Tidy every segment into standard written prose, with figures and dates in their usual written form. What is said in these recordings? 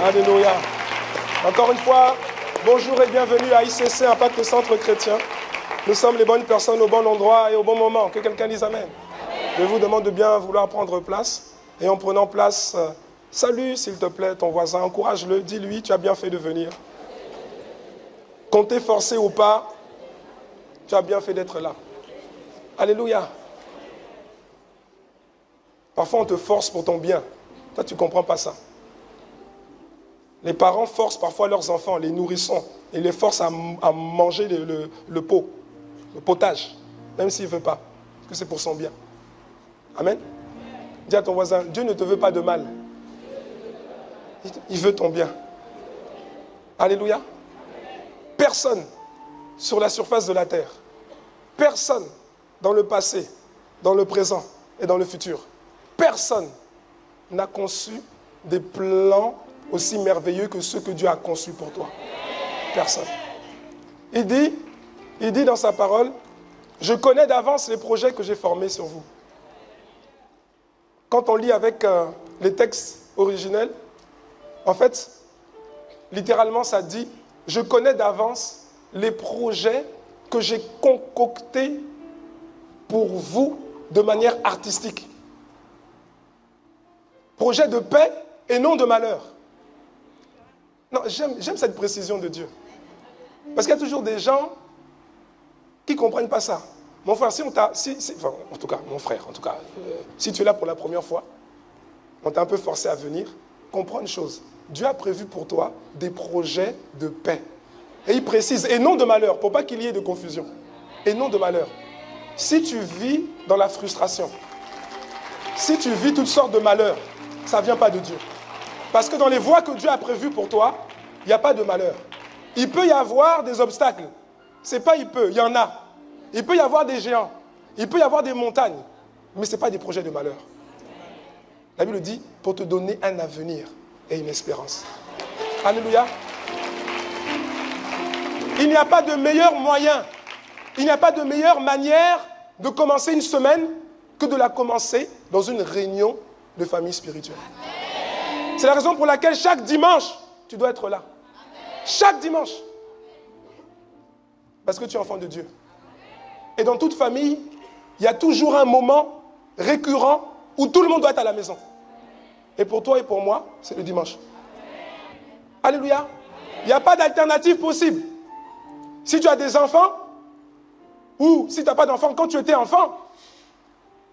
Alléluia. Encore une fois, bonjour et bienvenue à ICC, Impact Centre Chrétien. Nous sommes les bonnes personnes au bon endroit et au bon moment. Que quelqu'un dise Amen. Je vous demande de bien vouloir prendre place. Et en prenant place, salue s'il te plaît ton voisin, encourage-le, dis-lui, tu as bien fait de venir. Qu'on t'ait forcé ou pas, tu as bien fait d'être là. Alléluia. Parfois on te force pour ton bien. Toi tu ne comprends pas ça. Les parents forcent parfois leurs enfants, les nourrissons, et les forcent à manger le pot, le potage, même s'il ne veut pas, parce que c'est pour son bien. Amen. Dis à ton voisin, Dieu ne te veut pas de mal. Il veut ton bien. Alléluia. Personne sur la surface de la terre, personne dans le passé, dans le présent et dans le futur, personne n'a conçu des plans aussi merveilleux que ceux que Dieu a conçus pour toi. Personne. Il dit dans sa parole, je connais d'avance les projets que j'ai formés sur vous. Quand on lit avec les textes originels, en fait, littéralement ça dit, je connais d'avance les projets que j'ai concoctés pour vous de manière artistique. Projet de paix et non de malheur. Non, j'aime cette précision de Dieu. Parce qu'il y a toujours des gens qui ne comprennent pas ça. Mon frère, si tu es là pour la première fois, on t'a un peu forcé à venir, comprends une chose. Dieu a prévu pour toi des projets de paix. Et il précise, et non de malheur, pour pas qu'il y ait de confusion. Et non de malheur. Si tu vis dans la frustration, si tu vis toutes sortes de malheurs, ça ne vient pas de Dieu. Parce que dans les voies que Dieu a prévues pour toi, il n'y a pas de malheur. Il peut y avoir des obstacles. C'est pas il peut, il y en a. Il peut y avoir des géants. Il peut y avoir des montagnes. Mais ce n'est pas des projets de malheur. La Bible dit, pour te donner un avenir et une espérance. Alléluia. Il n'y a pas de meilleur moyen, il n'y a pas de meilleure manière de commencer une semaine que de la commencer dans une réunion de famille spirituelle. C'est la raison pour laquelle chaque dimanche, tu dois être là. Chaque dimanche. Parce que tu es enfant de Dieu. Et dans toute famille, il y a toujours un moment récurrent où tout le monde doit être à la maison. Et pour toi et pour moi, c'est le dimanche. Alléluia. Il n'y a pas d'alternative possible. Si tu as des enfants, ou si tu n'as pas d'enfants, quand tu étais enfant,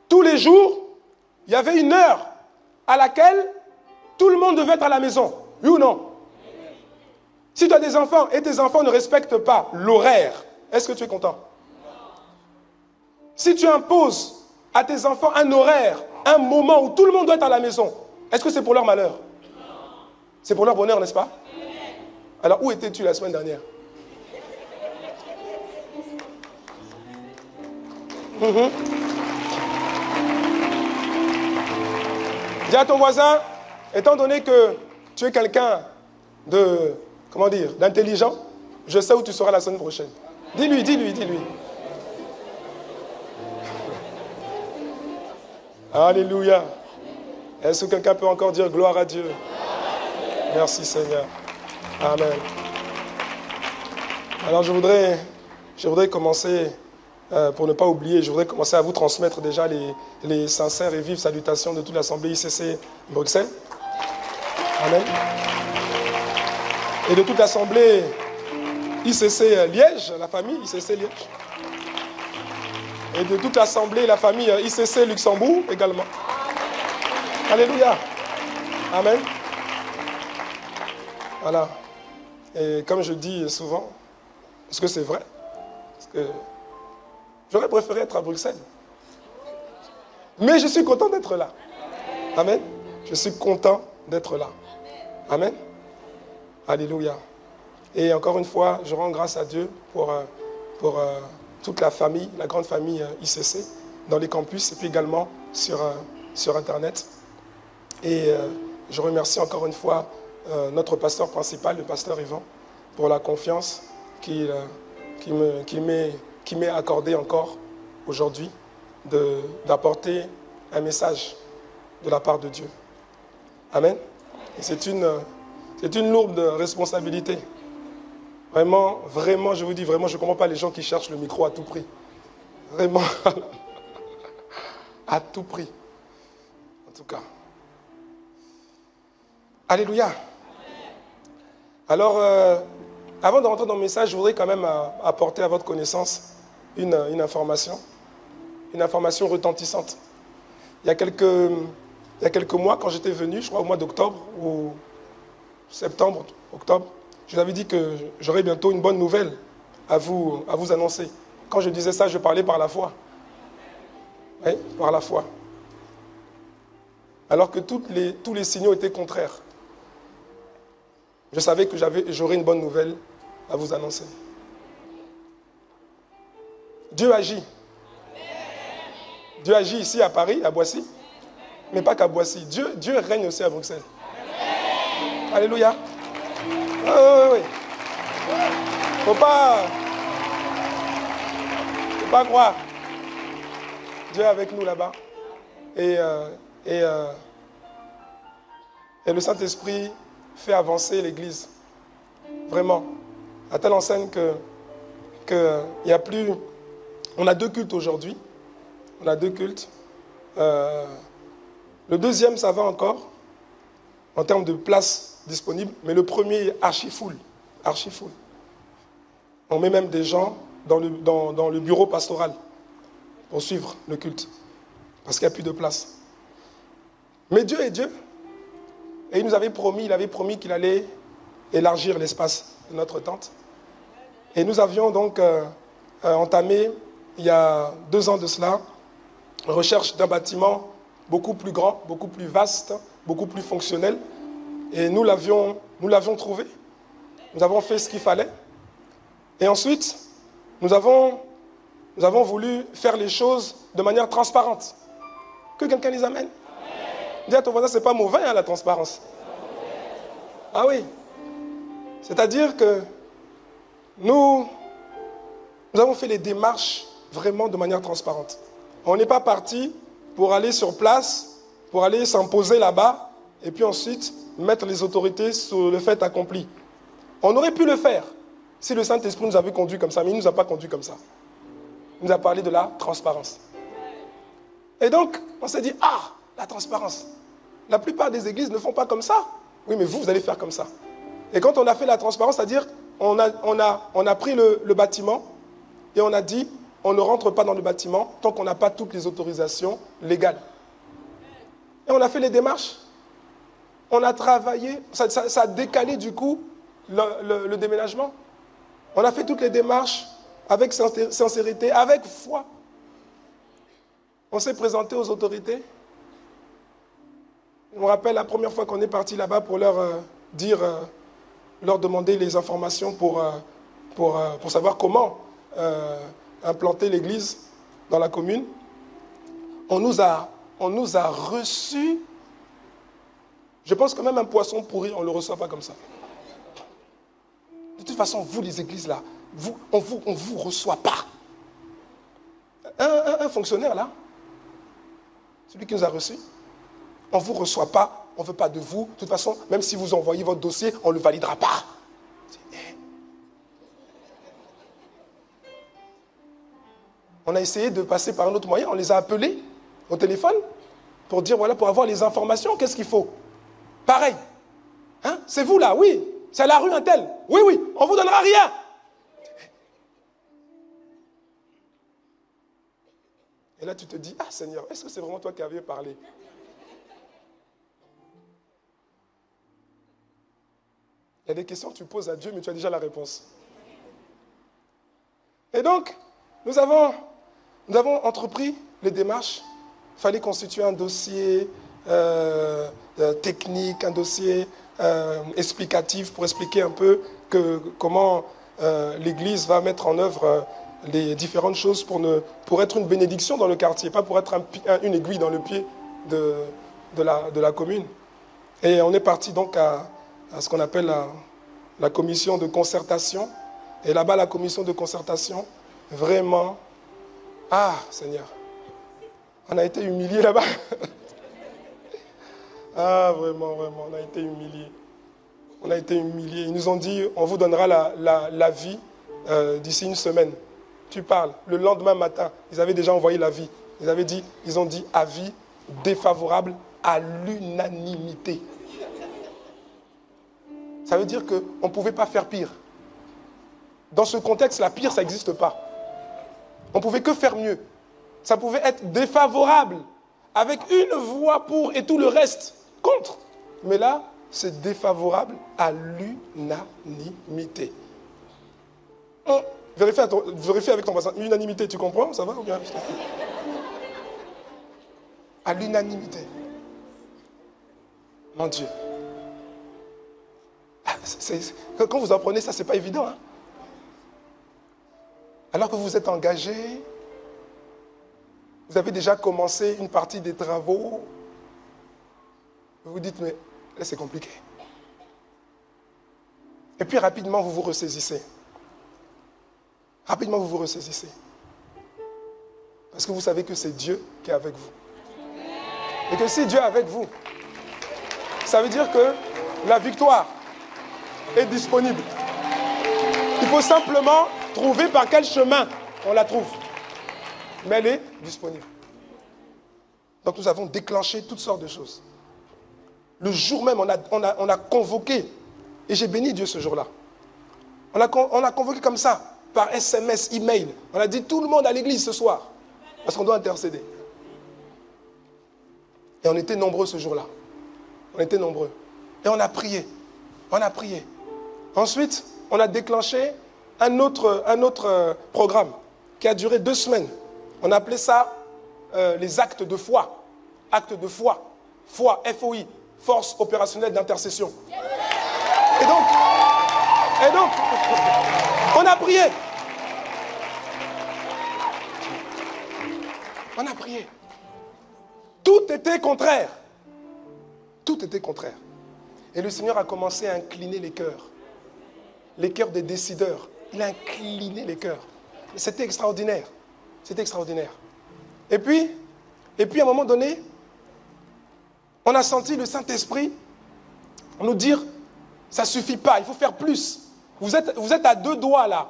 tous les jours, il y avait une heure à laquelle tout le monde devait être à la maison. Oui ou non? Si tu as des enfants et tes enfants ne respectent pas l'horaire, est-ce que tu es content? Si tu imposes à tes enfants un horaire, un moment où tout le monde doit être à la maison, est-ce que c'est pour leur malheur? C'est pour leur bonheur, n'est-ce pas? Alors, où étais-tu la semaine dernière? Dis à ton voisin, étant donné que tu es quelqu'un de, d'intelligent, je sais où tu seras la semaine prochaine. Dis-lui. Alléluia. Est-ce que quelqu'un peut encore dire gloire à Dieu? Merci Seigneur. Amen. Alors je voudrais commencer, pour ne pas oublier, je voudrais commencer à vous transmettre déjà les sincères et vives salutations de toute l'Assemblée ICC Bruxelles. Amen. Et de toute l'Assemblée ICC Liège, la famille ICC Liège. Et de toute l'Assemblée, la famille ICC Luxembourg également. Alléluia. Amen. Voilà. Et comme je dis souvent, parce que c'est vrai, parce que j'aurais préféré être à Bruxelles. Mais je suis content d'être là. Amen. Je suis content d'être là. Amen. Alléluia. Et encore une fois, je rends grâce à Dieu pour toute la famille, la grande famille ICC, dans les campus et puis également sur Internet. Et je remercie encore une fois notre pasteur principal, le pasteur Yvan, pour la confiance qu'il m'est accordée encore aujourd'hui d'apporter un message de la part de Dieu. Amen. Et c'est une C'est une lourde responsabilité. Vraiment, vraiment, je vous dis, vraiment, je ne comprends pas les gens qui cherchent le micro à tout prix. Vraiment, à tout prix. En tout cas. Alléluia. Alors, avant de rentrer dans le message, je voudrais quand même apporter à votre connaissance une information retentissante. Il y a quelques mois, quand j'étais venu, je crois au mois d'octobre ou septembre, octobre, je vous avais dit que j'aurais bientôt une bonne nouvelle à vous annoncer. Quand je disais ça, je parlais par la foi. Oui, par la foi. Alors que tous les signaux étaient contraires. Je savais que j'aurais une bonne nouvelle à vous annoncer. Dieu agit. Dieu agit ici à Paris, à Boissy, mais pas qu'à Boissy. Dieu règne aussi à Bruxelles. Alléluia. Oui. Faut pas croire. Dieu est avec nous là-bas. Et le Saint-Esprit fait avancer l'Église. Vraiment. À telle enseigne que il y a plus... On a 2 cultes aujourd'hui. On a 2 cultes. Le deuxième, ça va encore, en termes de place disponible, mais le premier est archi full. Archi full. On met même des gens dans le bureau pastoral pour suivre le culte, parce qu'il n'y a plus de place. Mais Dieu est Dieu. Et il avait promis qu'il allait élargir l'espace de notre tente. Et nous avions donc entamé, il y a 2 ans de cela, la recherche d'un bâtiment beaucoup plus grand, beaucoup plus vaste, beaucoup plus fonctionnel. Et nous l'avions trouvé. Nous avons fait ce qu'il fallait. Et ensuite, nous avons voulu faire les choses de manière transparente. Que quelqu'un les amène. Dis à ton voisin, ce n'est pas mauvais, la transparence. Ah oui. C'est-à-dire que nous avons fait les démarches vraiment de manière transparente. On n'est pas parti pour aller sur place, pour aller s'imposer là-bas, et puis ensuite mettre les autorités sur le fait accompli. On aurait pu le faire si le Saint-Esprit nous avait conduit comme ça, mais il ne nous a pas conduit comme ça. Il nous a parlé de la transparence. Et donc, on s'est dit, la transparence. La plupart des églises ne font pas comme ça. Oui, mais vous allez faire comme ça. Et quand on a fait la transparence, c'est-à-dire, on a pris le bâtiment et on a dit, on ne rentre pas dans le bâtiment tant qu'on n'a pas toutes les autorisations légales. Et on a fait les démarches. On a travaillé. Ça a décalé du coup le déménagement. On a fait toutes les démarches avec sincérité, avec foi. On s'est présenté aux autorités. Je me rappelle la première fois qu'on est parti là-bas pour leur demander les informations pour savoir comment implanter l'église dans la commune. On nous a reçus. Je pense que même un poisson pourri, on ne le reçoit pas comme ça. De toute façon, vous les églises là, on vous reçoit pas. Un fonctionnaire là, celui qui nous a reçus, on ne vous reçoit pas, on ne veut pas de vous. De toute façon, même si vous envoyez votre dossier, on ne le validera pas. On a essayé de passer par un autre moyen, on les a appelés au téléphone pour dire, voilà, pour avoir les informations, qu'est-ce qu'il faut? Pareil. Hein? C'est vous là, oui. C'est la rue un tel. Oui, on ne vous donnera rien. Et là, tu te dis, Seigneur, est-ce que c'est vraiment toi qui avais parlé? Il y a des questions que tu poses à Dieu, mais tu as déjà la réponse. Et donc, nous avons entrepris les démarches. Il fallait constituer un dossier technique, un dossier explicatif pour expliquer un peu comment l'Église va mettre en œuvre les différentes choses pour être une bénédiction dans le quartier, pas pour être une aiguille dans le pied de la commune. Et on est parti donc à ce qu'on appelle la commission de concertation. Et là-bas, la commission de concertation, vraiment, Seigneur, on a été humiliés là-bas. Vraiment, on a été humiliés. On a été humiliés. Ils nous ont dit, on vous donnera la vie d'ici une semaine. Tu parles. Le lendemain matin, ils avaient déjà envoyé l'avis. Ils ont dit avis défavorable à l'unanimité. Ça veut dire qu'on ne pouvait pas faire pire. Dans ce contexte-là, pire, ça n'existe pas. On ne pouvait que faire mieux. Ça pouvait être défavorable, avec une voix pour et tout le reste contre. Mais là, c'est défavorable à l'unanimité. Vérifie avec ton voisin. L'unanimité, tu comprends? Ça va ou bien? À l'unanimité. Mon Dieu. Quand vous apprenez ça, ce n'est pas évident. Hein? Alors que vous êtes engagé, vous avez déjà commencé une partie des travaux, vous vous dites, mais là c'est compliqué. Et puis rapidement, vous vous ressaisissez. Rapidement, vous vous ressaisissez. Parce que vous savez que c'est Dieu qui est avec vous. Et que si Dieu est avec vous, ça veut dire que la victoire est disponible. Il faut simplement trouver par quel chemin on la trouve. Mais elle est disponible. Donc nous avons déclenché toutes sortes de choses. Le jour même, on a convoqué, et j'ai béni Dieu ce jour-là. On a convoqué comme ça, par SMS, email. On a dit tout le monde à l'église ce soir, parce qu'on doit intercéder. Et on était nombreux ce jour-là. On était nombreux. Et on a prié. On a prié. Ensuite, on a déclenché un autre programme qui a duré 2 semaines. On appelait ça les actes de foi. Actes de foi. Foi, FOI, Force opérationnelle d'intercession. Et donc, on a prié. On a prié. Tout était contraire. Tout était contraire. Et le Seigneur a commencé à incliner les cœurs. Les cœurs des décideurs. Il a incliné les cœurs. C'était extraordinaire. C'était extraordinaire. Et puis, à un moment donné, on a senti le Saint-Esprit nous dire, ça ne suffit pas, il faut faire plus. Vous êtes à 2 doigts là.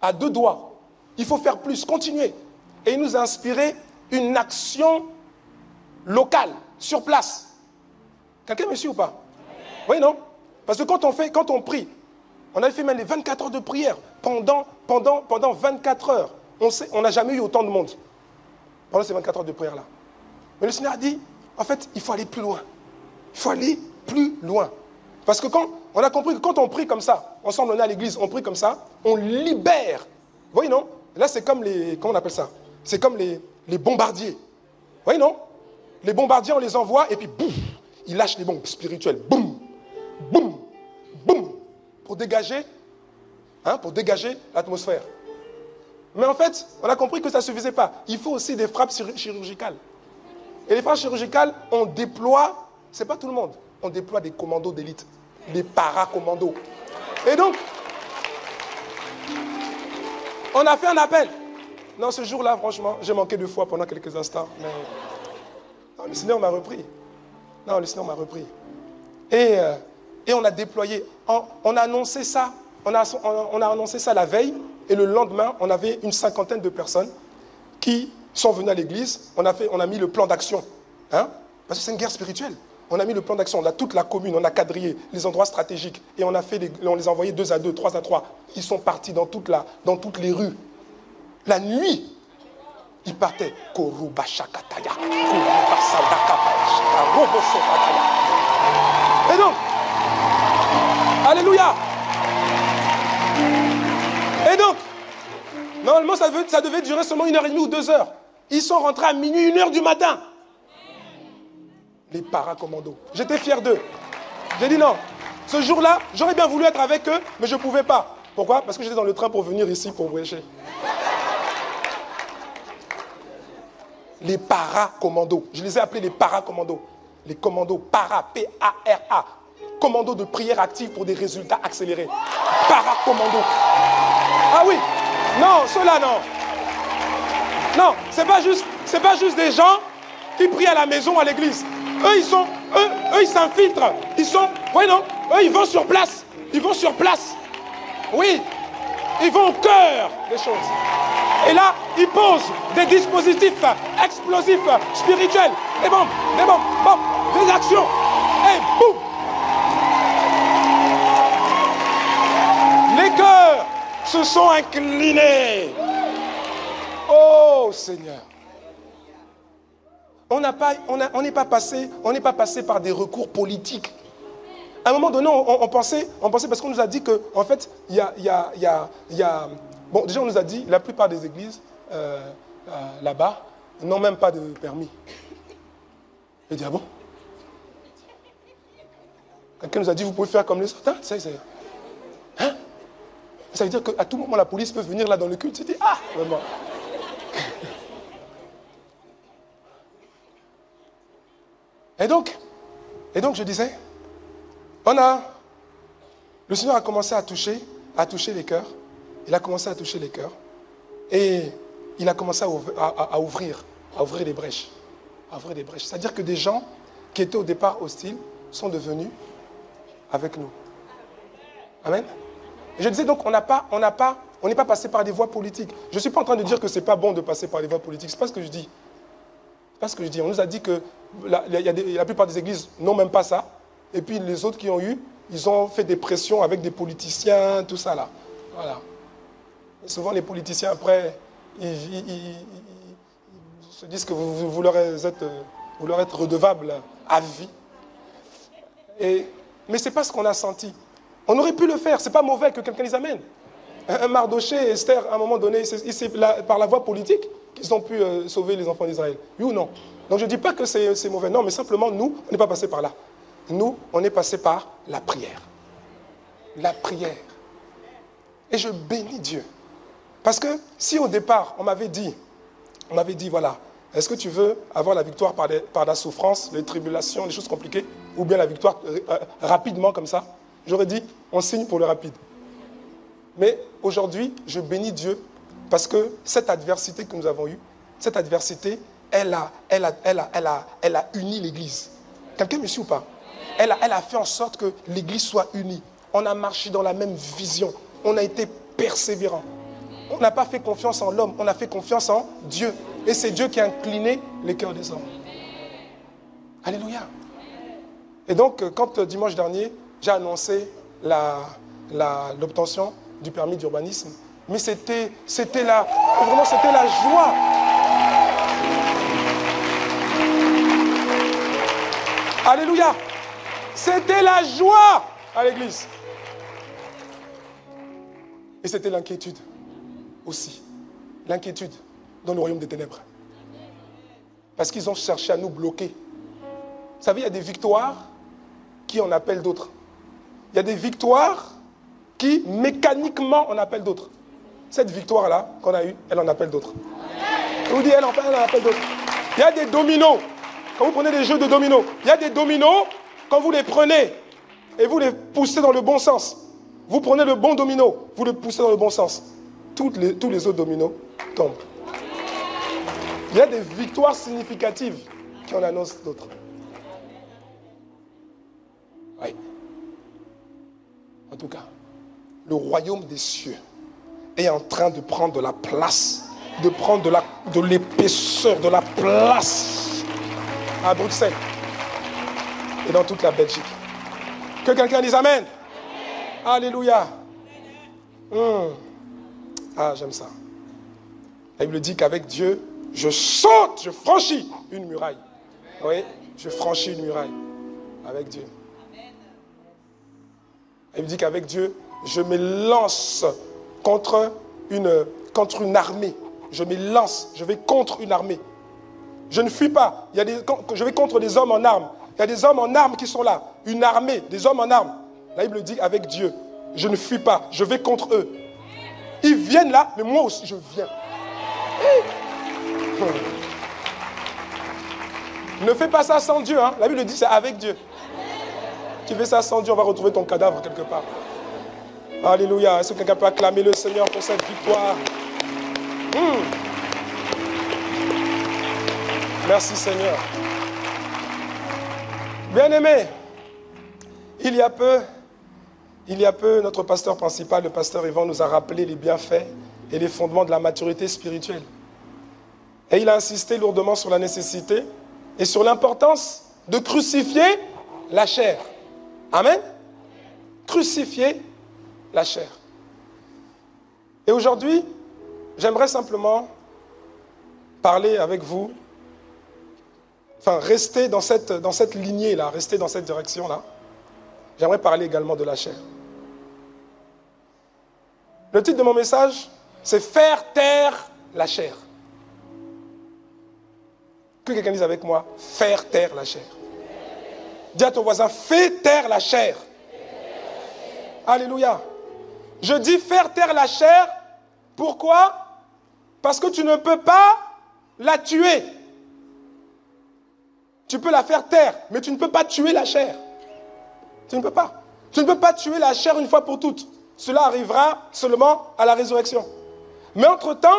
À 2 doigts. Il faut faire plus, continuez. Et il nous a inspiré une action locale, sur place. Quelqu'un me suit ou pas? Oui, non? Parce que quand on prie, on avait fait même les 24 heures de prière. Pendant 24 heures, on n'a jamais eu autant de monde. Pendant ces 24 heures de prière-là. Mais le Seigneur a dit, en fait, il faut aller plus loin. Il faut aller plus loin. Parce que on a compris que quand on prie comme ça, ensemble on est à l'église, on prie comme ça, on libère. Vous voyez, non? Là, c'est comme comment on appelle ça? C'est comme les bombardiers. Vous voyez, non? Les bombardiers, on les envoie et puis boum, ils lâchent les bombes spirituelles. Boum, boum, boum. Pour dégager l'atmosphère. Mais en fait, on a compris que ça ne suffisait pas. Il faut aussi des frappes chirurgicales. Et les frappes chirurgicales, on déploie, ce n'est pas tout le monde, on déploie des commandos d'élite, des paracommandos. Et donc, on a fait un appel. Non, ce jour-là, franchement, j'ai manqué de foi pendant quelques instants. Mais non, le Seigneur m'a repris. Non, le Seigneur m'a repris. Et on a déployé, on a annoncé ça, on a annoncé ça la veille, et le lendemain, on avait une 50aine de personnes qui sont venues à l'église. On a mis le plan d'action, hein, parce que c'est une guerre spirituelle. On a mis le plan d'action, on a toute la commune, on a quadrillé les endroits stratégiques, et on les a envoyés 2 à 2, 3 à 3. Ils sont partis dans toutes les rues. La nuit, ils partaient. Et donc, alléluia. Et donc, normalement, ça devait durer seulement 1h30 ou 2 heures. Ils sont rentrés à minuit, 1h du matin. Les paracommandos. J'étais fier d'eux. J'ai dit non. Ce jour-là, j'aurais bien voulu être avec eux, mais je ne pouvais pas. Pourquoi? Parce que j'étais dans le train pour venir ici pour prêcher. Les paracommandos. Je les ai appelés les paracommandos. Les commandos para, P-A-R-A. Commandos de prière active pour des résultats accélérés. Paracommandos. Ah oui. Non, ceux-là, non. Non, c'est pas juste des gens qui prient à la maison, à l'église. Eux, ils s'infiltrent. Ils sont, oui, non. Eux, ils vont sur place. Ils vont sur place. Oui. Ils vont au cœur des choses. Et là, ils posent des dispositifs explosifs, spirituels. Des bombes, bombes, des actions. Et boum. Les cœurs se sont inclinés. Oh Seigneur. On n'est pas passé par des recours politiques. À un moment donné, on pensait parce qu'on nous a dit que, en fait, il y a bon, déjà on nous a dit, la plupart des églises là-bas n'ont même pas de permis. Je dis, ah bon? Quelqu'un nous a dit, vous pouvez faire comme les autres. Hein? Ça veut dire qu'à tout moment, la police peut venir là dans le culte. Tu dis, ah, vraiment. Et donc, je disais, le Seigneur a commencé à toucher les cœurs. Il a commencé à toucher les cœurs. Et il a commencé à ouvrir des brèches. À ouvrir des brèches. C'est-à-dire que des gens qui étaient au départ hostiles sont devenus avec nous. Amen. Et je disais donc, on n'est pas passé par des voies politiques. Je ne suis pas en train de dire que ce n'est pas bon de passer par des voies politiques. Ce n'est pas ce que je dis. C'est pas ce que je dis. On nous a dit que la plupart des églises n'ont même pas ça. Et puis les autres qui ont eu, ils ont fait des pressions avec des politiciens, tout ça là. Voilà. Et souvent les politiciens après, ils se disent que vous leur êtes redevables à vie. Mais ce n'est pas ce qu'on a senti. On aurait pu le faire, ce n'est pas mauvais que quelqu'un les amène. Un Mardoché et Esther, à un moment donné, c'est par la voie politique qu'ils ont pu sauver les enfants d'Israël. Oui ou non? Donc je ne dis pas que c'est mauvais. Non, mais simplement, nous, on n'est pas passé par là. Nous, on est passé par la prière. La prière. Et je bénis Dieu. Parce que si au départ, on m'avait dit, voilà, est-ce que tu veux avoir la victoire par la souffrance, les tribulations, les choses compliquées, ou bien la victoire rapidement comme ça? J'aurais dit, on signe pour le rapide. Mais aujourd'hui, je bénis Dieu parce que cette adversité que nous avons eue, cette adversité, elle a uni l'Église. Quelqu'un me suit ou pas? Elle a fait en sorte que l'Église soit unie. On a marché dans la même vision. On a été persévérants. On n'a pas fait confiance en l'homme, on a fait confiance en Dieu. Et c'est Dieu qui a incliné les cœurs des hommes. Alléluia. Et donc, quand dimanche dernier, j'ai annoncé l'obtention du permis d'urbanisme, mais c'était la joie. Alléluia. C'était la joie à l'église. Et c'était l'inquiétude aussi. L'inquiétude dans le royaume des ténèbres. Parce qu'ils ont cherché à nous bloquer. Vous savez, il y a des victoires qui en appellent d'autres. Il y a des victoires qui, mécaniquement, en appellent d'autres. Cette victoire-là qu'on a eue, elle en appelle d'autres. Je vous dis, elle en appelle d'autres. Il y a des dominos. Quand vous prenez des jeux de dominos, il y a des dominos, quand vous les prenez et vous les poussez dans le bon sens, vous prenez le bon domino, vous le poussez dans le bon sens, tous les autres dominos tombent. Il y a des victoires significatives qui en annoncent d'autres. Oui. En tout cas, le royaume des cieux est en train de prendre de la place, de prendre de l'épaisseur, de la place à Bruxelles et dans toute la Belgique. Que quelqu'un dise Amen. Alléluia. Ah, j'aime ça. La Bible dit qu'avec Dieu, je saute, je franchis une muraille. Oui, je franchis une muraille avec Dieu. La Bible dit qu'avec Dieu, je me lance contre une armée. Je me lance, je vais contre une armée. Je ne fuis pas. Je vais contre des hommes en armes. Il y a des hommes en armes qui sont là. Une armée, des hommes en armes. La Bible dit avec Dieu, je ne fuis pas. Je vais contre eux. Ils viennent là, mais moi aussi je viens. Ne fais pas ça sans Dieu. Hein. La Bible dit c'est avec Dieu. Tu fais ça sans Dieu, on va retrouver ton cadavre quelque part. Alléluia. Est-ce que quelqu'un peut acclamer le Seigneur pour cette victoire? Merci Seigneur. Bien-aimés, il y a peu, Il y a peu, notre pasteur principal, le pasteur Yvan, nous a rappelé les bienfaits et les fondements de la maturité spirituelle. Et il a insisté lourdement sur la nécessité et sur l'importance de crucifier la chair. Amen. Crucifier la chair. Et aujourd'hui, j'aimerais simplement parler avec vous, enfin rester dans cette lignée-là, rester dans cette direction-là. J'aimerais parler également de la chair. Le titre de mon message, c'est « Faire taire la chair ». Que quelqu'un dise avec moi, « Faire taire la chair ». Dis à ton voisin, « Fais taire la chair ». Alléluia. Je dis « Faire taire la chair ». Pourquoi? Parce que tu ne peux pas la tuer. Tu peux la faire taire, mais tu ne peux pas tuer la chair. Tu ne peux pas. Tu ne peux pas tuer la chair une fois pour toutes. Cela arrivera seulement à la résurrection. Mais entre-temps,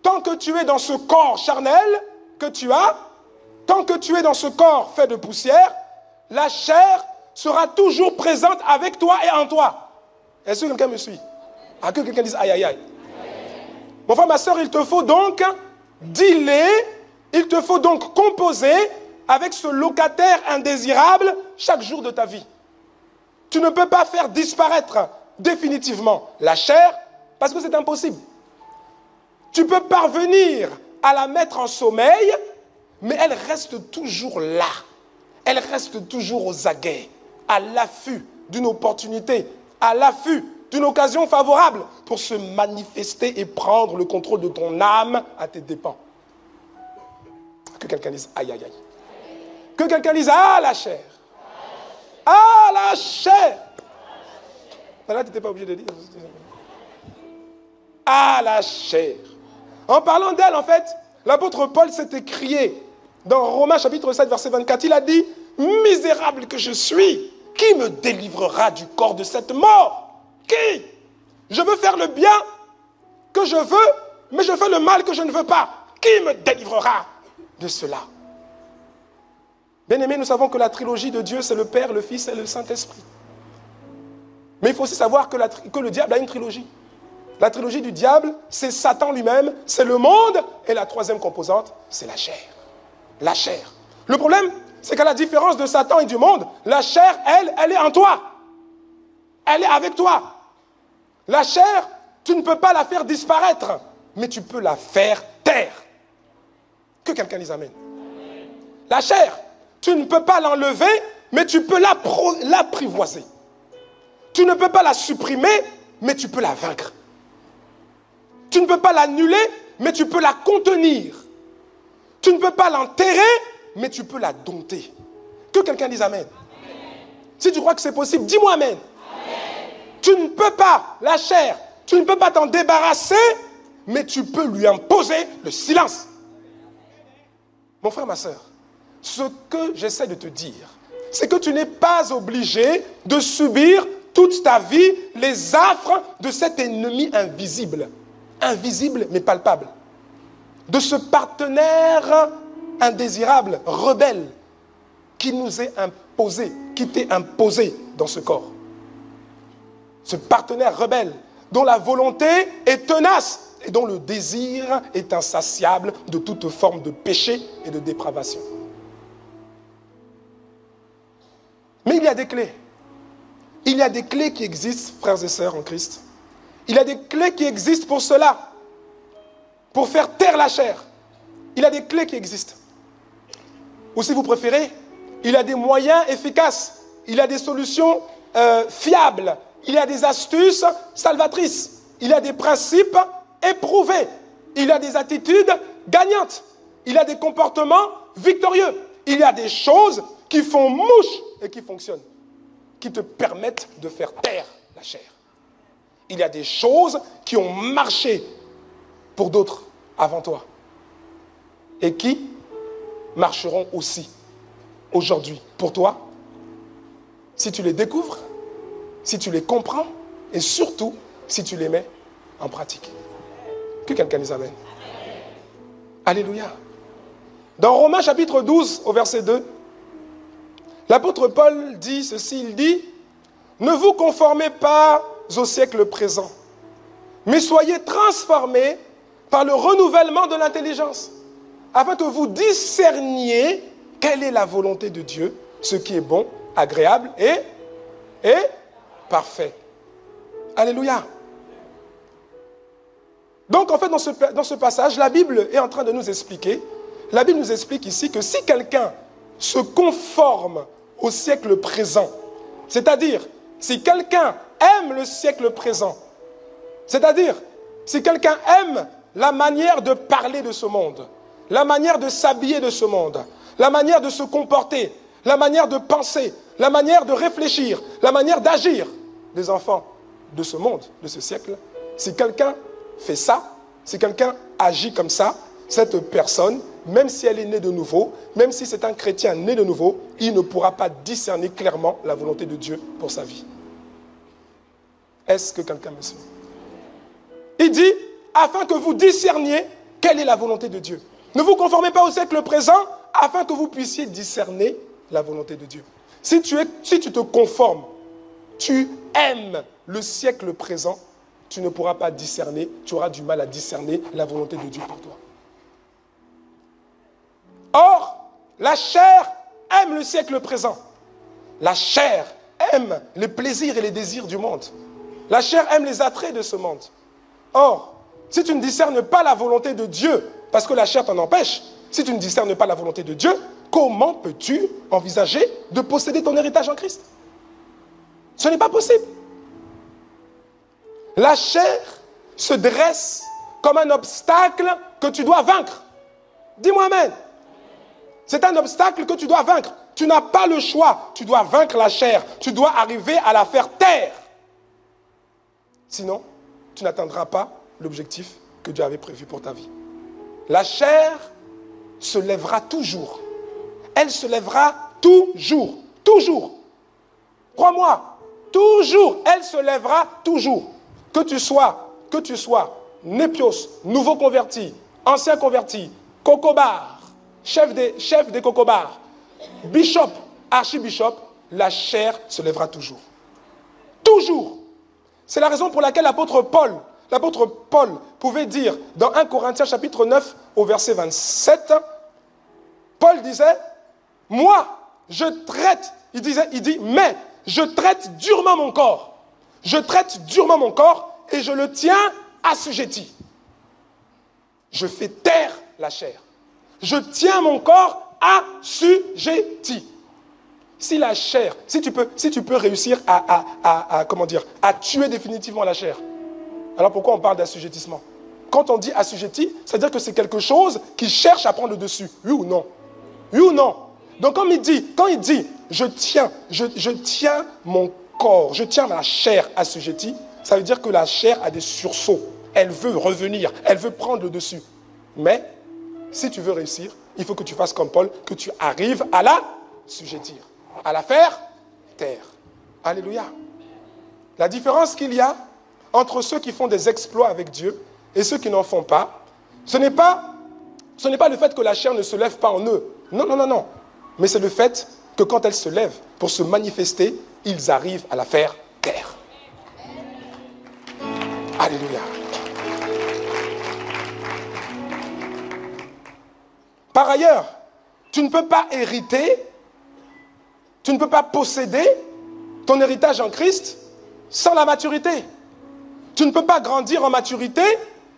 tant que tu es dans ce corps charnel que tu as, tant que tu es dans ce corps fait de poussière, la chair sera toujours présente avec toi et en toi. Est-ce que quelqu'un me suit? À que quelqu'un dise aïe aïe aïe. Mon frère, ma soeur, il te faut donc dealer, il te faut donc composer avec ce locataire indésirable chaque jour de ta vie. Tu ne peux pas faire disparaître définitivement la chair parce que c'est impossible. Tu peux parvenir à la mettre en sommeil, mais elle reste toujours là. Elle reste toujours aux aguets, à l'affût d'une opportunité, à l'affût d'une occasion favorable pour se manifester et prendre le contrôle de ton âme à tes dépens. Que quelqu'un dise aïe aïe aïe. Que quelqu'un dise ah la chair. Ah la chair. Là, tu n'étais pas obligé de dire. Ah la chair. En parlant d'elle, en fait, l'apôtre Paul s'est écrié dans Romains chapitre 7, verset 24. Il a dit, misérable que je suis, qui me délivrera du corps de cette mort? Qui? Je veux faire le bien que je veux, mais je fais le mal que je ne veux pas. Qui me délivrera de cela? Bien-aimés, nous savons que la trilogie de Dieu, c'est le Père, le Fils et le Saint-Esprit. Mais il faut aussi savoir que le diable a une trilogie. La trilogie du diable, c'est Satan lui-même, c'est le monde, et la troisième composante, c'est la chair. La chair. Le problème, c'est qu'à la différence de Satan et du monde, la chair, elle est en toi. Elle est avec toi. La chair, tu ne peux pas la faire disparaître, mais tu peux la faire taire. Que quelqu'un dise amen. La chair, tu ne peux pas l'enlever, mais tu peux l'apprivoiser. Tu ne peux pas la supprimer, mais tu peux la vaincre. Tu ne peux pas l'annuler, mais tu peux la contenir. Tu ne peux pas l'enterrer, mais tu peux la dompter. Que quelqu'un dise amen. Si tu crois que c'est possible, dis-moi amen. Tu ne peux pas, la chair, tu ne peux pas t'en débarrasser, mais tu peux lui imposer le silence. Mon frère, ma soeur, ce que j'essaie de te dire, c'est que tu n'es pas obligé de subir toute ta vie les affres de cet ennemi invisible. Invisible mais palpable. De ce partenaire indésirable, rebelle, qui nous est imposé, qui t'est imposé dans ce corps. Ce partenaire rebelle, dont la volonté est tenace et dont le désir est insatiable de toute forme de péché et de dépravation. Mais il y a des clés. Il y a des clés qui existent, frères et sœurs en Christ. Il y a des clés qui existent pour cela, pour faire taire la chair. Il y a des clés qui existent. Ou si vous préférez, il y a des moyens efficaces. Il y a des solutions fiables. Il y a des astuces salvatrices. Il y a des principes éprouvés. Il y a des attitudes gagnantes. Il y a des comportements victorieux. Il y a des choses qui font mouche et qui fonctionnent, qui te permettent de faire taire la chair. Il y a des choses qui ont marché pour d'autres avant toi et qui marcheront aussi aujourd'hui pour toi si tu les découvres, si tu les comprends et surtout si tu les mets en pratique. Que quelqu'un dise amen. Alléluia. Dans Romains chapitre 12 au verset 2, l'apôtre Paul dit ceci, il dit « ne vous conformez pas au siècle présent, mais soyez transformés par le renouvellement de l'intelligence, afin que vous discerniez quelle est la volonté de Dieu, ce qui est bon, agréable et parfait. Alléluia. Donc en fait, dans ce passage, la Bible est en train de nous expliquer, la Bible nous explique ici que si quelqu'un se conforme au siècle présent, c'est-à-dire si quelqu'un aime le siècle présent, c'est-à-dire si quelqu'un aime la manière de parler de ce monde, la manière de s'habiller de ce monde, la manière de se comporter, la manière de penser, la manière de réfléchir, la manière d'agir des enfants de ce monde, de ce siècle, si quelqu'un fait ça, si quelqu'un agit comme ça, cette personne, même si elle est née de nouveau, même si c'est un chrétien né de nouveau, il ne pourra pas discerner clairement la volonté de Dieu pour sa vie. Est-ce que quelqu'un me suit? Il dit, afin que vous discerniez quelle est la volonté de Dieu. Ne vous conformez pas au siècle présent, afin que vous puissiez discerner la volonté de Dieu. Si tu te conformes, tu aimes le siècle présent, tu ne pourras pas discerner, tu auras du mal à discerner la volonté de Dieu pour toi. Or, la chair aime le siècle présent. La chair aime les plaisirs et les désirs du monde. La chair aime les attraits de ce monde. Or, si tu ne discernes pas la volonté de Dieu, parce que la chair t'en empêche, si tu ne discernes pas la volonté de Dieu, comment peux-tu envisager de posséder ton héritage en Christ? Ce n'est pas possible. La chair se dresse comme un obstacle que tu dois vaincre. Dis-moi amen. C'est un obstacle que tu dois vaincre. Tu n'as pas le choix. Tu dois vaincre la chair. Tu dois arriver à la faire taire. Sinon, tu n'atteindras pas l'objectif que Dieu avait prévu pour ta vie. La chair se lèvera toujours. Elle se lèvera toujours. Toujours. Crois-moi, toujours. Elle se lèvera toujours. Que tu sois népios, nouveau converti, ancien converti, cocobar, chef des cocobars, bishop, archibishop, la chair se lèvera toujours. Toujours. C'est la raison pour laquelle l'apôtre Paul pouvait dire dans 1 Corinthiens chapitre 9 au verset 27, Paul disait, moi, je traite, il dit, mais je traite durement mon corps. Je traite durement mon corps et je le tiens assujetti. Je fais taire la chair. Je tiens mon corps assujetti. Si la chair, si tu peux réussir à tuer définitivement la chair, alors pourquoi on parle d'assujettissement? Quand on dit assujetti, c'est-à-dire que c'est quelque chose qui cherche à prendre le dessus. Oui ou non? Oui ou non? Donc quand il dit, je tiens mon corps, je tiens ma chair assujettie, ça veut dire que la chair a des sursauts. Elle veut revenir, elle veut prendre le dessus. Mais, si tu veux réussir, il faut que tu fasses comme Paul, que tu arrives à la sujettir, à la faire taire. Alléluia. La différence qu'il y a entre ceux qui font des exploits avec Dieu et ceux qui n'en font pas, ce n'est pas le fait que la chair ne se lève pas en eux. Non, non, non, non. Mais c'est le fait que quand elle se lève pour se manifester, ils arrivent à la faire taire. Alléluia. Par ailleurs, tu ne peux pas hériter, tu ne peux pas posséder ton héritage en Christ sans la maturité. Tu ne peux pas grandir en maturité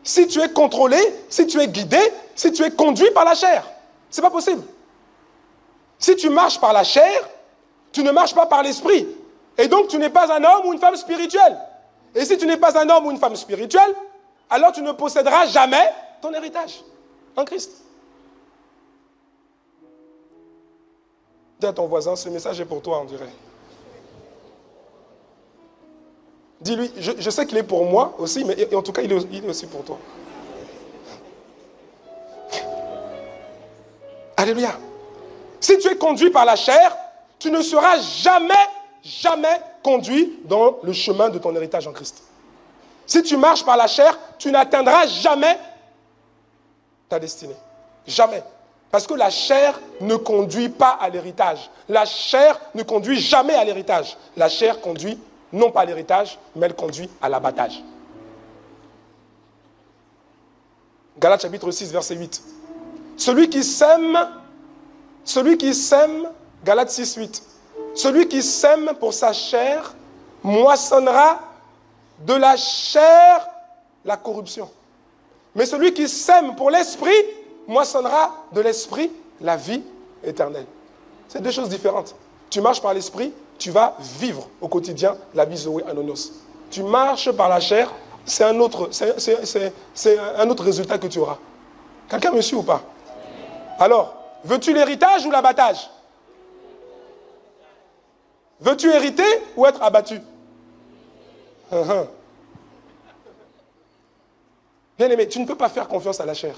si tu es contrôlé, si tu es guidé, si tu es conduit par la chair. Ce n'est pas possible. Si tu marches par la chair, tu ne marches pas par l'esprit. Et donc tu n'es pas un homme ou une femme spirituelle. Et si tu n'es pas un homme ou une femme spirituelle, alors tu ne posséderas jamais ton héritage en Christ. Dis à ton voisin, ce message est pour toi, on dirait. Dis-lui, je sais qu'il est pour moi aussi, mais en tout cas, il est aussi pour toi. Alléluia. Si tu es conduit par la chair, tu ne seras jamais conduit dans le chemin de ton héritage en Christ. Si tu marches par la chair, tu n'atteindras jamais ta destinée. Jamais. Parce que la chair ne conduit pas à l'héritage. La chair ne conduit jamais à l'héritage. La chair conduit non pas à l'héritage, mais elle conduit à l'abattage. Galates chapitre 6, verset 8. Celui qui sème, Galates 6, 8. Celui qui sème pour sa chair moissonnera de la chair la corruption. Mais celui qui sème pour l'esprit moissonnera de l'esprit la vie éternelle. C'est deux choses différentes. Tu marches par l'esprit, tu vas vivre au quotidien la vie Zoé Anonos. Tu marches par la chair, c'est un autre résultat que tu auras. Quelqu'un me suit ou pas? Alors, veux-tu l'héritage ou l'abattage? Veux-tu hériter ou être abattu? Bien-aimé, tu ne peux pas faire confiance à la chair.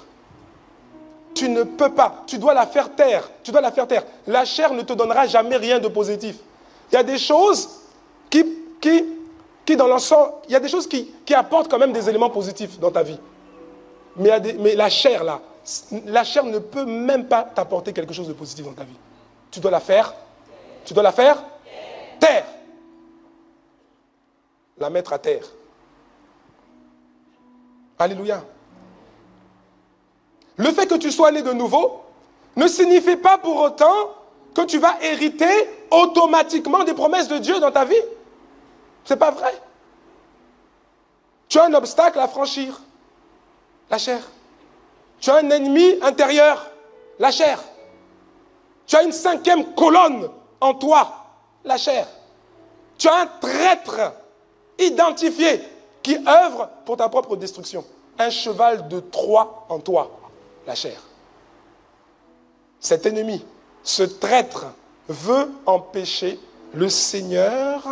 Tu ne peux pas. Tu dois la faire taire. Tu dois la faire taire. La chair ne te donnera jamais rien de positif. Il y a des choses qui dans l'ensemble, il y a des choses qui apportent quand même des éléments positifs dans ta vie. Mais la chair, là, la chair ne peut même pas t'apporter quelque chose de positif dans ta vie. Tu dois la faire. Tu dois la faire taire. La mettre à terre. Alléluia. Le fait que tu sois né de nouveau ne signifie pas pour autant que tu vas hériter automatiquement des promesses de Dieu dans ta vie. Ce n'est pas vrai. Tu as un obstacle à franchir, la chair. Tu as un ennemi intérieur, la chair. Tu as une cinquième colonne en toi, la chair. Tu as un traître identifié qui œuvre pour ta propre destruction. Un cheval de Troie en toi, la chair. Cet ennemi, ce traître, veut empêcher le Seigneur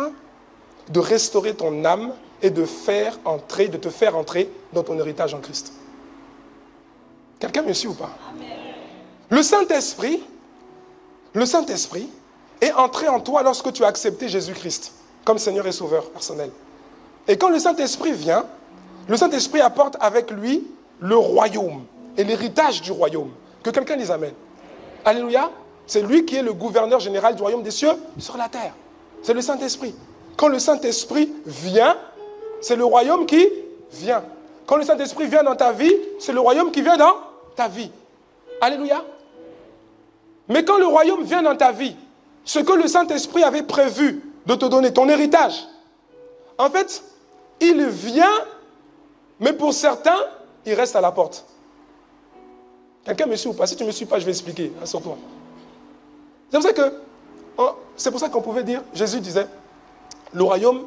de restaurer ton âme et de te faire entrer dans ton héritage en Christ. Quelqu'un me suit ou pas? Amen. Le Saint-Esprit est entré en toi lorsque tu as accepté Jésus-Christ comme Seigneur et Sauveur personnel. Et quand le Saint-Esprit vient, le Saint-Esprit apporte avec lui le royaume et l'héritage du royaume. Que quelqu'un dise Amen. Alléluia. C'est lui qui est le gouverneur général du royaume des cieux sur la terre. C'est le Saint-Esprit. Quand le Saint-Esprit vient, c'est le royaume qui vient. Quand le Saint-Esprit vient dans ta vie, c'est le royaume qui vient dans ta vie. Alléluia. Mais quand le royaume vient dans ta vie, ce que le Saint-Esprit avait prévu de te donner, ton héritage, en fait, il vient, mais pour certains, il reste à la porte. Quelqu'un me suit ou pas? Si tu ne me suis pas, je vais expliquer. Assure-toi. C'est pour ça qu'on pouvait dire, Jésus disait, le royaume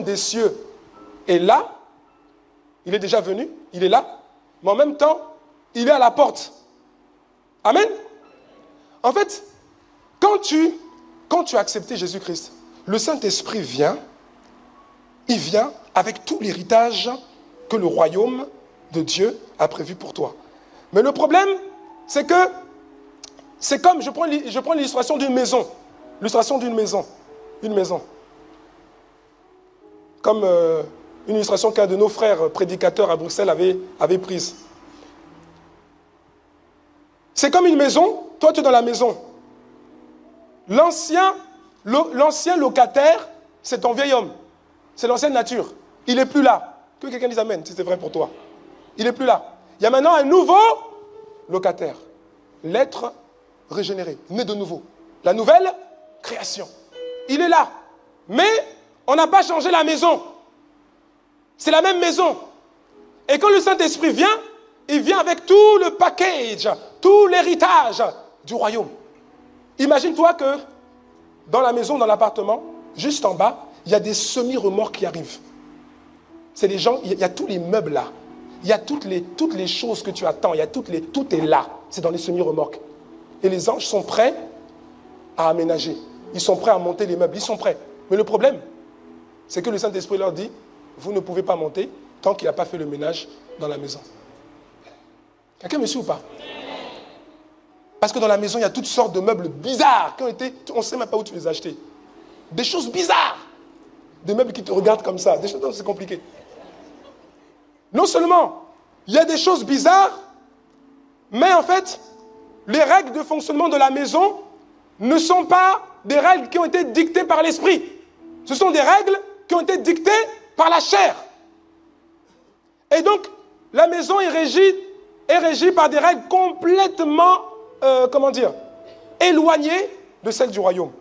des cieux est là, il est déjà venu, il est là, mais en même temps, il est à la porte. Amen. En fait, quand tu as accepté Jésus-Christ, le Saint-Esprit vient, il vient avec tout l'héritage que le royaume de Dieu a prévu pour toi. Mais le problème, c'est que, c'est comme, je prends l'illustration d'une maison. L'illustration d'une maison. Une maison. Comme une illustration qu'un de nos frères prédicateurs à Bruxelles avait prise. C'est comme une maison, toi tu es dans la maison. L'ancien locataire, c'est ton vieil homme. C'est l'ancienne nature. Il n'est plus là. Que quelqu'un dise Amen, si c'est vrai pour toi. Il n'est plus là. Il y a maintenant un nouveau locataire. L'être régénéré, né de nouveau. La nouvelle création. Il est là. Mais on n'a pas changé la maison. C'est la même maison. Et quand le Saint-Esprit vient, il vient avec tout le package, tout l'héritage du royaume. Imagine-toi que dans la maison, dans l'appartement, juste en bas, il y a des semi-remorques qui arrivent. C'est les gens, il y a tous les meubles là. Il y a toutes les choses que tu attends. Tout est là. C'est dans les semi-remorques. Et les anges sont prêts à aménager. Ils sont prêts à monter les meubles. Ils sont prêts. Mais le problème, c'est que le Saint-Esprit leur dit, vous ne pouvez pas monter tant qu'il n'a pas fait le ménage dans la maison. Quelqu'un me suit ou pas? Parce que dans la maison, il y a toutes sortes de meubles bizarres qui ont été, on ne sait même pas où tu les as achetés. Des choses bizarres. Des meubles qui te regardent comme ça. Des choses dont c'est compliqué. Non seulement, il y a des choses bizarres, mais en fait, les règles de fonctionnement de la maison ne sont pas des règles qui ont été dictées par l'esprit. Ce sont des règles qui ont été dictées par la chair. Et donc, la maison est régie par des règles complètement, éloignées de celles du royaume.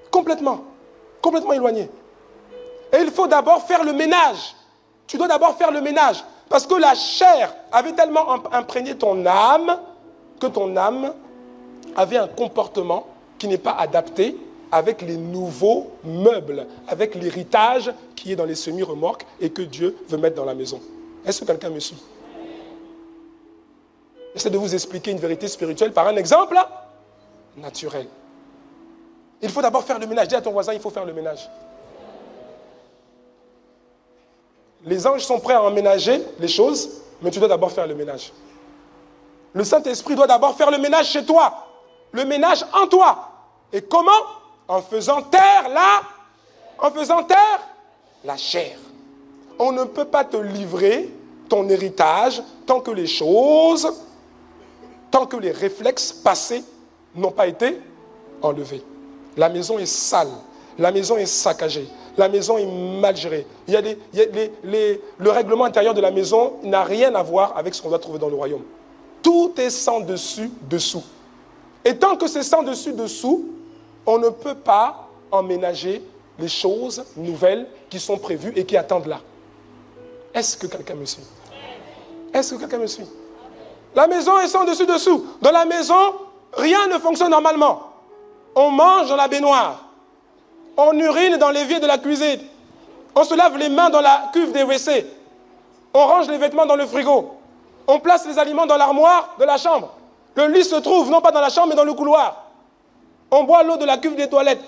Complètement éloignées. Et il faut d'abord faire le ménage. Tu dois d'abord faire le ménage. Parce que la chair avait tellement imprégné ton âme que ton âme avait un comportement qui n'est pas adapté avec les nouveaux meubles, avec l'héritage qui est dans les semi-remorques et que Dieu veut mettre dans la maison. Est-ce que quelqu'un me suit? J'essaie de vous expliquer une vérité spirituelle par un exemple naturel. Il faut d'abord faire le ménage. Dis à ton voisin, il faut faire le ménage. Les anges sont prêts à emménager les choses, mais tu dois d'abord faire le ménage. Le Saint-Esprit doit d'abord faire le ménage chez toi. Le ménage en toi. Et comment? En faisant taire la chair. On ne peut pas te livrer ton héritage tant que les choses, tant que les réflexes passés n'ont pas été enlevés. La maison est sale. La maison est saccagée. La maison est mal gérée. Le règlement intérieur de la maison n'a rien à voir avec ce qu'on doit trouver dans le royaume. Tout est sans dessus, dessous. Et tant que c'est sans dessus, dessous, on ne peut pas emménager les choses nouvelles qui sont prévues et qui attendent là. Est-ce que quelqu'un me suit? Est-ce que quelqu'un me suit? La maison est sans dessus, dessous. Dans la maison, rien ne fonctionne normalement. On mange dans la baignoire. On urine dans l'évier de la cuisine. On se lave les mains dans la cuve des WC. On range les vêtements dans le frigo. On place les aliments dans l'armoire de la chambre. Le lit se trouve non pas dans la chambre mais dans le couloir. On boit l'eau de la cuve des toilettes.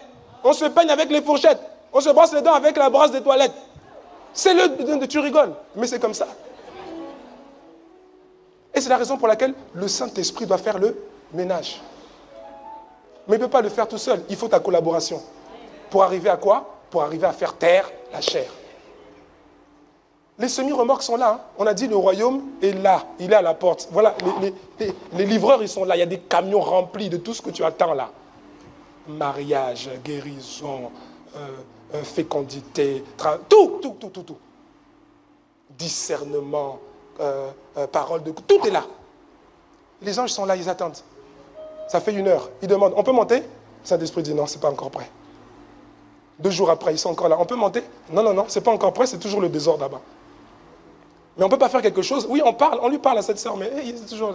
On se peigne avec les fourchettes. On se brosse les dents avec la brosse des toilettes. Tu rigoles, mais c'est comme ça. Et c'est la raison pour laquelle le Saint-Esprit doit faire le ménage. Mais il ne peut pas le faire tout seul. Il faut ta collaboration. Pour arriver à quoi? Pour arriver à faire taire la chair. Les semi-remorques sont là. Hein. On a dit le royaume est là. Il est à la porte. Voilà, les livreurs, ils sont là. Il y a des camions remplis de tout ce que tu attends là. Mariage, guérison, fécondité, tout. Discernement, parole de... Tout est là. Les anges sont là, ils attendent. Ça fait 1 heure. Ils demandent, on peut monter? Le Saint-Esprit dit non, c'est pas encore prêt. 2 jours après, ils sont encore là. On peut monter? Non, c'est pas encore prêt, c'est toujours le désordre là-bas. Mais on ne peut pas faire quelque chose. Oui, on lui parle à cette sœur, mais toujours,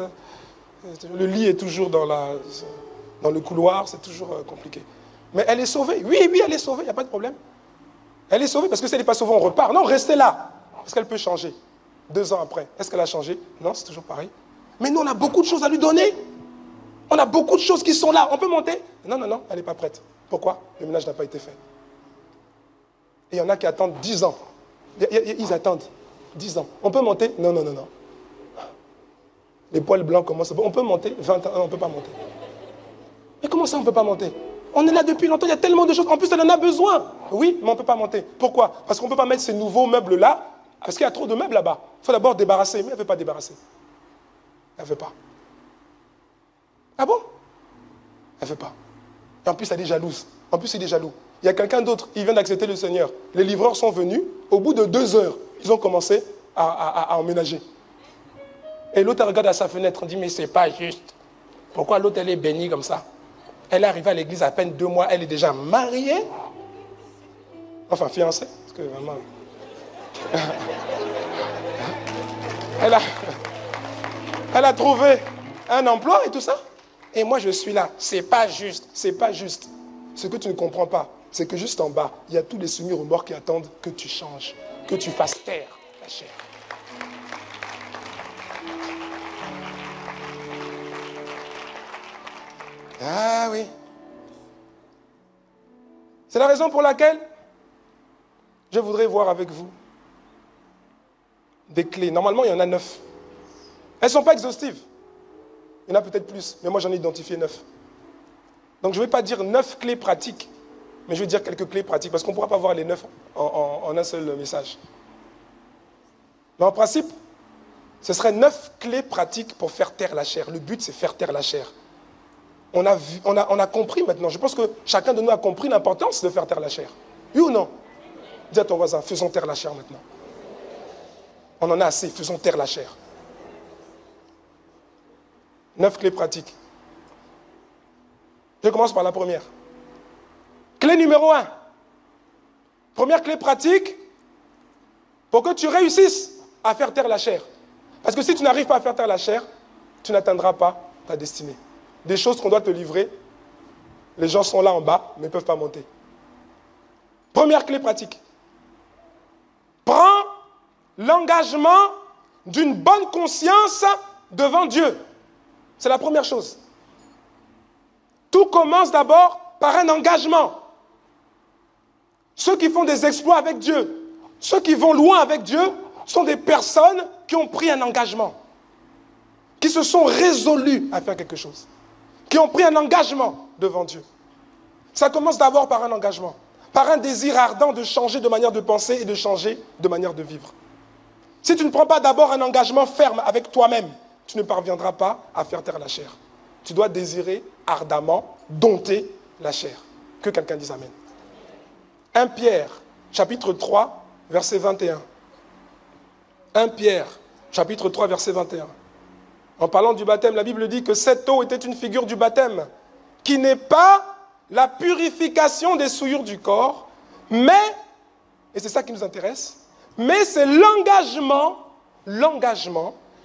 le lit est toujours dans le couloir, c'est toujours compliqué. Mais elle est sauvée. Oui, elle est sauvée, il n'y a pas de problème. Elle est sauvée parce que si elle n'est pas sauvée, on repart. Non, restez là. Est-ce qu'elle peut changer? 2 ans après, est-ce qu'elle a changé? Non, c'est toujours pareil. Mais nous, on a beaucoup de choses à lui donner. On a beaucoup de choses qui sont là. On peut monter? Non, elle n'est pas prête. Pourquoi? Le ménage n'a pas été fait. Et il y en a qui attendent 10 ans. Ils attendent 10 ans. On peut monter? Non. Les poils blancs commencent. On peut monter? 20 ans, on ne peut pas monter. Mais comment ça, on ne peut pas monter? On est là depuis longtemps, il y a tellement de choses. En plus, elle en a besoin. Oui, mais on ne peut pas monter. Pourquoi? Parce qu'on ne peut pas mettre ces nouveaux meubles-là, parce qu'il y a trop de meubles là-bas. Il faut d'abord débarrasser. Mais elle ne veut pas débarrasser. Elle ne veut pas. Ah bon? Elle ne veut pas. Et en plus, elle est jalouse. En plus, il est jaloux. Il y a quelqu'un d'autre, il vient d'accepter le Seigneur. Les livreurs sont venus. Au bout de 2 heures, ils ont commencé à emménager. Et l'autre regarde à sa fenêtre, on dit, mais c'est pas juste. Pourquoi l'autre, elle est bénie comme ça? Elle est arrivée à l'église à peine 2 mois, elle est déjà mariée. Enfin, fiancée. Parce que vraiment... elle a trouvé un emploi et tout ça. Et moi, je suis là. C'est pas juste. C'est pas juste. Ce que tu ne comprends pas, c'est que juste en bas, il y a tous les semi-remords qui attendent que tu changes, que tu fasses taire la chair. Ah oui. C'est la raison pour laquelle je voudrais voir avec vous des clés. Normalement, il y en a 9. Elles ne sont pas exhaustives. Il y en a peut-être plus, mais moi j'en ai identifié 9. Donc je ne vais pas dire 9 clés pratiques, mais je vais dire quelques clés pratiques, parce qu'on ne pourra pas voir les 9 en un seul message. Mais en principe, ce serait 9 clés pratiques pour faire taire la chair. Le but, c'est faire taire la chair. On a compris maintenant, je pense que chacun de nous a compris l'importance de faire taire la chair. Oui ou non? Dis à ton voisin, faisons taire la chair maintenant. On en a assez, faisons taire la chair. 9 clés pratiques. Je commence par la première. Clé numéro 1. Première clé pratique, pour que tu réussisses à faire taire la chair. Parce que si tu n'arrives pas à faire taire la chair, tu n'atteindras pas ta destinée. Des choses qu'on doit te livrer, les gens sont là en bas, mais ne peuvent pas monter. Première clé pratique. Prends l'engagement d'une bonne conscience devant Dieu. C'est la première chose. Tout commence d'abord par un engagement. Ceux qui font des exploits avec Dieu, ceux qui vont loin avec Dieu, sont des personnes qui ont pris un engagement, qui se sont résolus à faire quelque chose, qui ont pris un engagement devant Dieu. Ça commence d'abord par un engagement, par un désir ardent de changer de manière de penser et de changer de manière de vivre. Si tu ne prends pas d'abord un engagement ferme avec toi-même, tu ne parviendras pas à faire taire la chair. Tu dois désirer ardemment, dompter la chair. Que quelqu'un dise Amen. 1 Pierre, chapitre 3, verset 21. 1 Pierre, chapitre 3, verset 21. En parlant du baptême, la Bible dit que cette eau était une figure du baptême, qui n'est pas la purification des souillures du corps, mais, et c'est ça qui nous intéresse, mais c'est l'engagement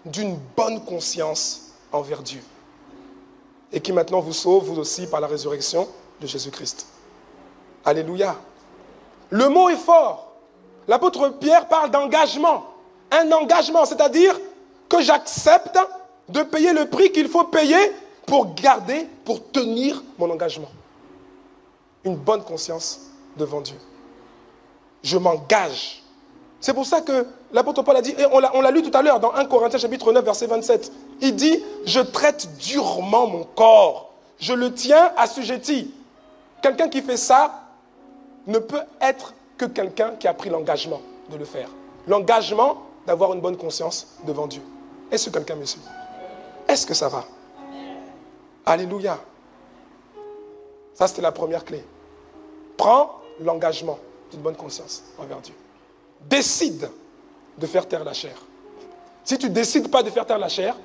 d'une bonne conscience envers Dieu. Et qui maintenant vous sauve, vous aussi, par la résurrection de Jésus-Christ. Alléluia. Le mot est fort. L'apôtre Pierre parle d'engagement. Un engagement, c'est-à-dire que j'accepte de payer le prix qu'il faut payer pour garder, pour tenir mon engagement. Une bonne conscience devant Dieu. Je m'engage. C'est pour ça que l'apôtre Paul a dit, et on l'a lu tout à l'heure dans 1 Corinthiens chapitre 9, verset 27. Il dit, je traite durement mon corps. Je le tiens assujetti. Quelqu'un qui fait ça ne peut être que quelqu'un qui a pris l'engagement de le faire. L'engagement d'avoir une bonne conscience devant Dieu. Est-ce que quelqu'un me suit? Est-ce que ça va? Alléluia. Ça, c'était la première clé. Prends l'engagement d'une bonne conscience envers Dieu. Décide de faire taire la chair. Si tu ne décides pas de faire taire la chair,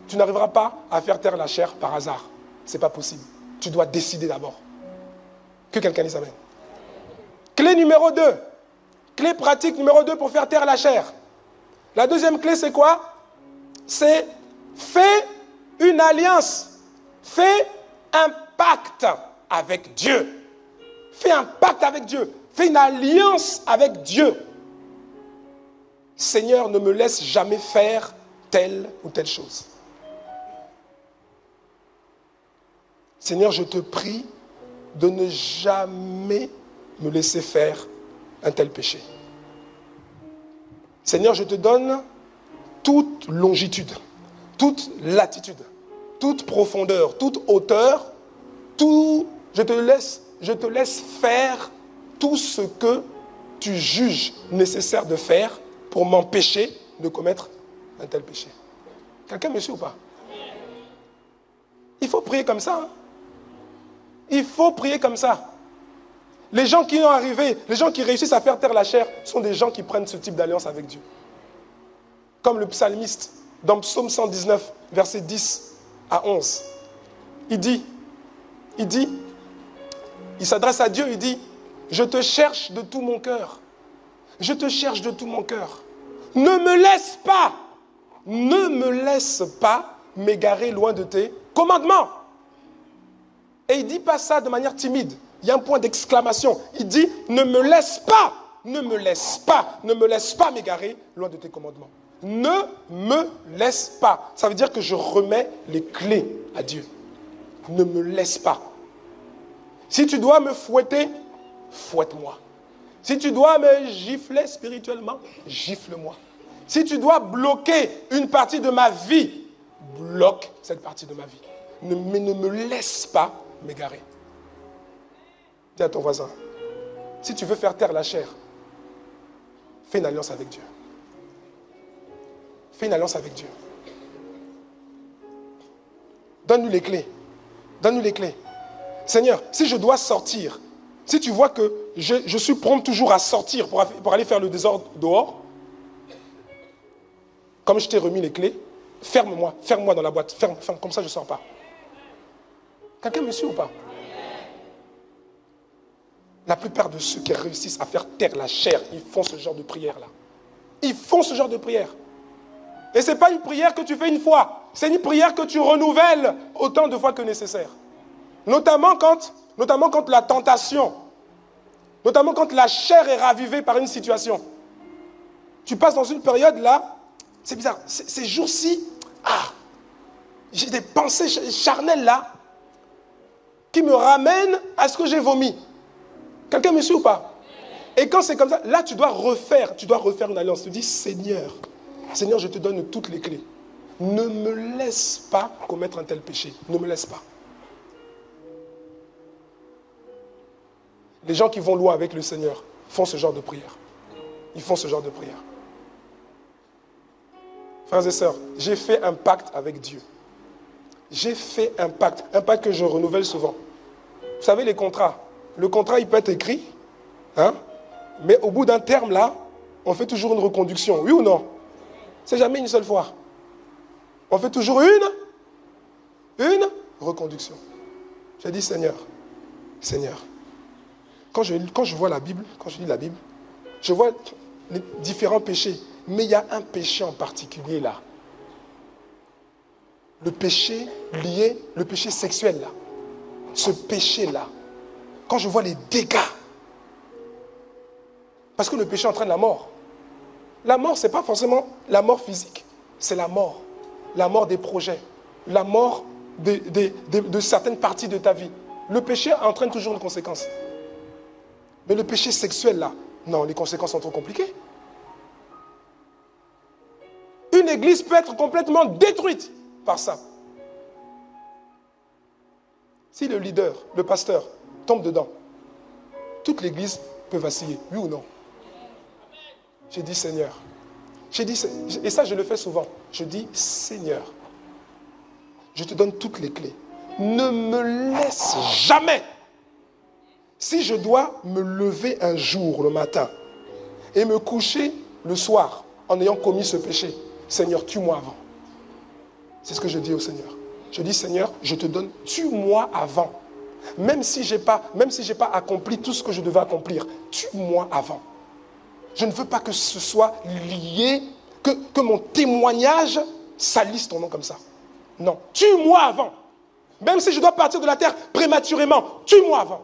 tu n'arriveras pas à faire taire la chair par hasard. Ce n'est pas possible. Tu dois décider d'abord. Que quelqu'un dise Amen. Clé numéro 2. Clé pratique numéro 2 pour faire taire la chair. La deuxième clé, c'est quoi? C'est fais une alliance. Fais un pacte avec Dieu. Fais un pacte avec Dieu. Fais une alliance avec Dieu. Seigneur, ne me laisse jamais faire telle ou telle chose. Seigneur, je te prie de ne jamais me laisser faire un tel péché. Seigneur, je te donne toute longitude, toute latitude, toute profondeur, toute hauteur, je te laisse faire tout ce que tu juges nécessaire de faire pour m'empêcher de commettre un tel péché. Quelqu'un me suit ou pas? Il faut prier comme ça. Hein? Il faut prier comme ça. Les gens qui ont arrivé, les gens qui réussissent à faire taire la chair sont des gens qui prennent ce type d'alliance avec Dieu. Comme le psalmiste, dans Psaume 119, versets 10 à 11. Il s'adresse à Dieu, il dit, je te cherche de tout mon cœur. Je te cherche de tout mon cœur. Ne me laisse pas m'égarer loin de tes commandements. Et il ne dit pas ça de manière timide. Il y a un point d'exclamation. Il dit, ne me laisse pas m'égarer loin de tes commandements. Ne me laisse pas. Ça veut dire que je remets les clés à Dieu. Ne me laisse pas. Si tu dois me fouetter, fouette-moi. Si tu dois me gifler spirituellement, gifle-moi. Si tu dois bloquer une partie de ma vie, bloque cette partie de ma vie. Mais ne me laisse pas m'égarer. Dis à ton voisin, si tu veux faire taire la chair, fais une alliance avec Dieu. Fais une alliance avec Dieu. Donne-nous les clés. Donne-nous les clés. Seigneur, si je dois sortir Si tu vois que je suis prompt toujours à sortir pour aller faire le désordre dehors, comme je t'ai remis les clés, ferme-moi dans la boîte, ferme, comme ça je ne sors pas. Quelqu'un me suit ou pas? La plupart de ceux qui réussissent à faire taire la chair, ils font ce genre de prière-là. Ils font ce genre de prière. Et ce n'est pas une prière que tu fais une fois, c'est une prière que tu renouvelles autant de fois que nécessaire. Notamment quand la tentation, notamment quand la chair est ravivée par une situation. Tu passes dans une période là, c'est bizarre, ces jours-ci, j'ai des pensées charnelles là, qui me ramènent à ce que j'ai vomi. Quelqu'un me suit ou pas? Et quand c'est comme ça, là tu dois refaire une alliance. Tu dis, Seigneur, je te donne toutes les clés. Ne me laisse pas commettre un tel péché. Ne me laisse pas. Les gens qui vont loin avec le Seigneur font ce genre de prière. Ils font ce genre de prière. Frères et sœurs, j'ai fait un pacte avec Dieu. J'ai fait un pacte que je renouvelle souvent. Vous savez, les contrats, le contrat il peut être écrit, mais au bout d'un terme là, on fait toujours une reconduction, oui ou non? C'est jamais une seule fois. On fait toujours une reconduction. J'ai dit, Seigneur, quand je vois la Bible, quand je lis la Bible, je vois les différents péchés, mais il y a un péché en particulier là. Le péché lié, le péché sexuel là. Ce péché là, quand je vois les dégâts, parce que le péché entraîne la mort. La mort, ce n'est pas forcément la mort physique, c'est la mort. La mort des projets, la mort de certaines parties de ta vie. Le péché entraîne toujours une conséquence. Mais le péché sexuel là, non, les conséquences sont trop compliquées. Une église peut être complètement détruite par ça. Si le leader, le pasteur, tombe dedans, toute l'église peut vaciller, oui ou non? J'ai dit Seigneur. Et ça je le fais souvent. Je dis Seigneur, je te donne toutes les clés. Ne me laisse jamais. Si je dois me lever un jour le matin et me coucher le soir en ayant commis ce péché, Seigneur, tue-moi avant. C'est ce que je dis au Seigneur. Je dis Seigneur, je te donne, tue-moi avant. Même si je n'ai pas accompli tout ce que je devais accomplir, tue-moi avant. Je ne veux pas que ce soit lié, que mon témoignage salisse ton nom comme ça. Non, tue-moi avant. Même si je dois partir de la terre prématurément, tue-moi avant.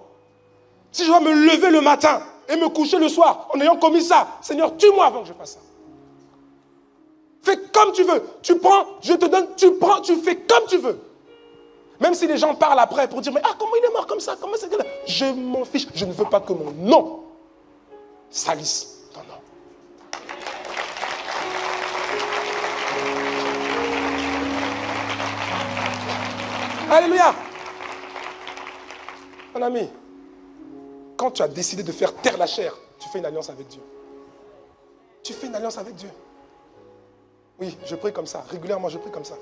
Si je dois me lever le matin et me coucher le soir en ayant commis ça, Seigneur, tue-moi avant que je fasse ça. Fais comme tu veux. Tu prends, je te donne, tu prends, tu fais comme tu veux. Même si les gens parlent après pour dire, mais comment il est mort comme ça? Comment c'est que là? Je m'en fiche. Je ne veux pas que mon nom salisse ton nom. Alléluia. Mon ami, quand tu as décidé de faire taire la chair, tu fais une alliance avec Dieu. Tu fais une alliance avec Dieu. Oui, je prie comme ça. Régulièrement, je prie comme ça.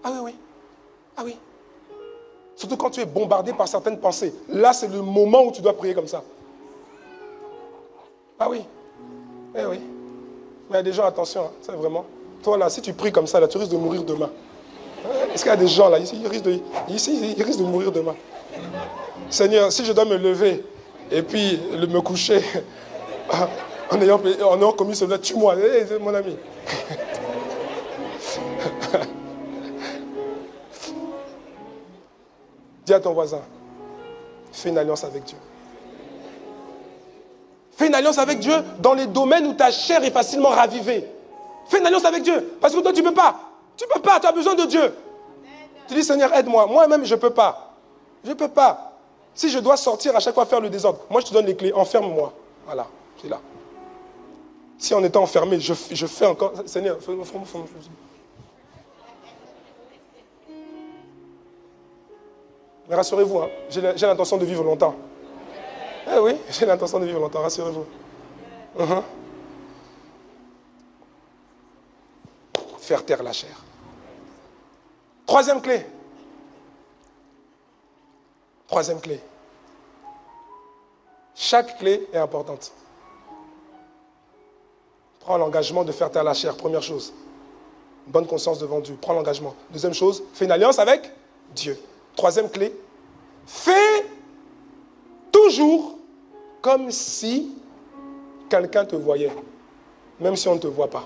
Ah oui, oui. Ah oui. Surtout quand tu es bombardé par certaines pensées. Là, c'est le moment où tu dois prier comme ça. Ah oui. Eh oui. Mais il y a des gens, attention, c'est vraiment. Toi là, si tu pries comme ça, là, tu risques de mourir demain. Est-ce qu'il y a des gens là, ici, ils risquent de mourir demain. Seigneur, si je dois me lever et puis me coucher en ayant commis cela, tue-moi, mon ami. Dis à ton voisin, fais une alliance avec Dieu. Fais une alliance avec Dieu dans les domaines où ta chair est facilement ravivée. Fais une alliance avec Dieu. Parce que toi, tu ne peux pas. Tu ne peux pas, tu as besoin de Dieu. Tu dis, Seigneur, aide-moi. Moi-même, je ne peux pas. Je ne peux pas. Si je dois sortir à chaque fois faire le désordre, moi, je te donne les clés. Enferme-moi. Voilà, c'est là. Si en étant enfermé, je fais encore... Seigneur, mais rassurez-vous, hein, j'ai l'intention de vivre longtemps. Eh oui, j'ai l'intention de vivre longtemps, rassurez-vous. Faire taire la chair. Troisième clé. Chaque clé est importante. Prends l'engagement de faire taire la chair, première chose. Une bonne conscience devant Dieu, prends l'engagement. Deuxième chose, fais une alliance avec Dieu. Troisième clé, fais toujours comme si quelqu'un te voyait, même si on ne te voit pas.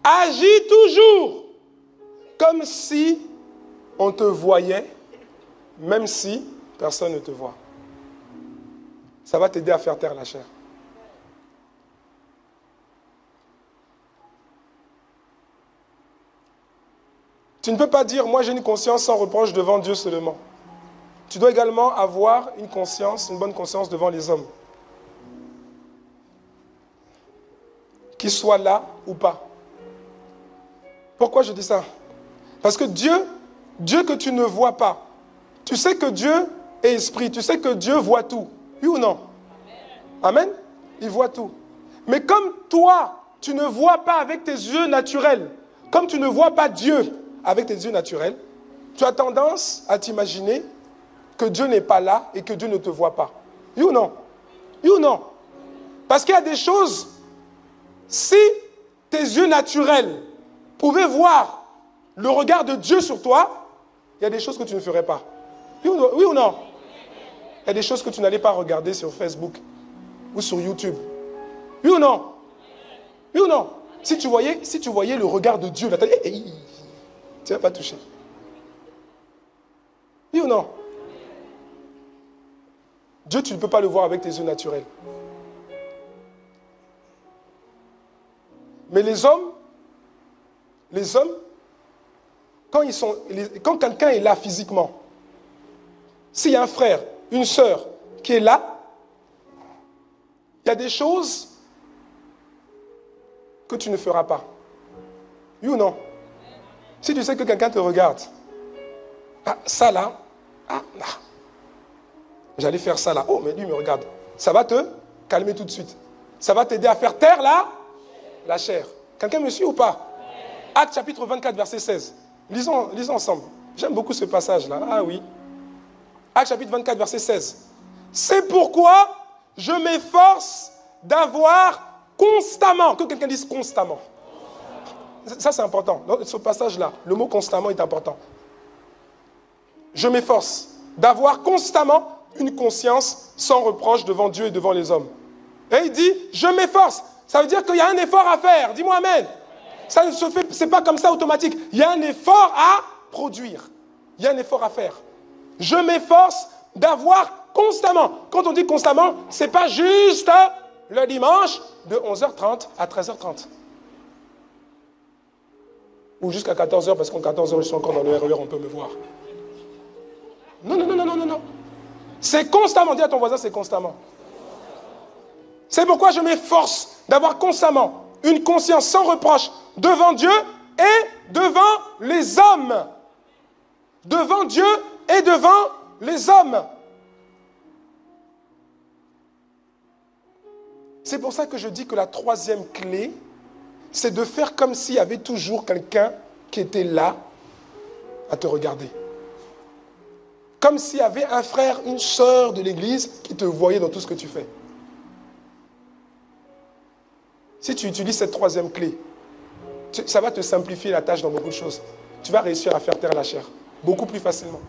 Agis toujours comme si on te voyait, même si personne ne te voit. Ça va t'aider à faire taire la chair. Tu ne peux pas dire, moi j'ai une conscience sans reproche devant Dieu seulement. Tu dois également avoir une conscience, une bonne conscience devant les hommes. Qu'ils soient là ou pas. Pourquoi je dis ça? Parce que Dieu que tu ne vois pas, tu sais que Dieu est esprit, tu sais que Dieu voit tout. Oui ou non? Amen? Il voit tout. Mais comme toi, tu ne vois pas avec tes yeux naturels, comme tu ne vois pas Dieu avec tes yeux naturels, tu as tendance à t'imaginer que Dieu n'est pas là et que Dieu ne te voit pas. Oui ou non? Oui ou non? Parce qu'il y a des choses, si tes yeux naturels pouvaient voir le regard de Dieu sur toi, il y a des choses que tu ne ferais pas. Oui ou non? Il y a des choses que tu n'allais pas regarder sur Facebook ou sur YouTube. Oui ou non? Oui ou non? Si tu voyais le regard de Dieu, là, tu ne vas pas toucher. Oui ou non? Dieu, tu ne peux pas le voir avec tes yeux naturels. Mais les hommes, quand quelqu'un est là physiquement, s'il y a un frère, une sœur qui est là, il y a des choses que tu ne feras pas. Oui ou non? Si tu sais que quelqu'un te regarde, ça là, j'allais faire ça là, oh mais lui me regarde, ça va te calmer tout de suite. Ça va t'aider à faire taire la chair. Quelqu'un me suit ou pas? Actes chapitre 24, verset 16. Lisons ensemble. J'aime beaucoup ce passage-là. Ah oui. Actes chapitre 24, verset 16. C'est pourquoi je m'efforce d'avoir constamment, que quelqu'un dise constamment. Ça c'est important. Dans ce passage-là, le mot constamment est important. Je m'efforce d'avoir constamment une conscience sans reproche devant Dieu et devant les hommes. Et il dit, je m'efforce. Ça veut dire qu'il y a un effort à faire. Dis-moi amen. Ça ne se fait, c'est pas comme ça automatique. Il y a un effort à produire. Il y a un effort à faire. Je m'efforce d'avoir constamment. Quand on dit constamment, c'est pas juste le dimanche de 11h30 à 13h30. Ou jusqu'à 14h, parce qu'en 14h, je suis encore dans le RER, on peut me voir. Non. C'est constamment. Dis à ton voisin, c'est constamment. C'est pourquoi je m'efforce d'avoir constamment une conscience sans reproche devant Dieu et devant les hommes. Devant Dieu et devant les hommes. C'est pour ça que je dis que la troisième clé, c'est de faire comme s'il y avait toujours quelqu'un qui était là à te regarder. Comme s'il y avait un frère, une sœur de l'église qui te voyait dans tout ce que tu fais. Si tu utilises cette troisième clé, ça va te simplifier la tâche dans beaucoup de choses. Tu vas réussir à faire taire la chair. Beaucoup plus facilement.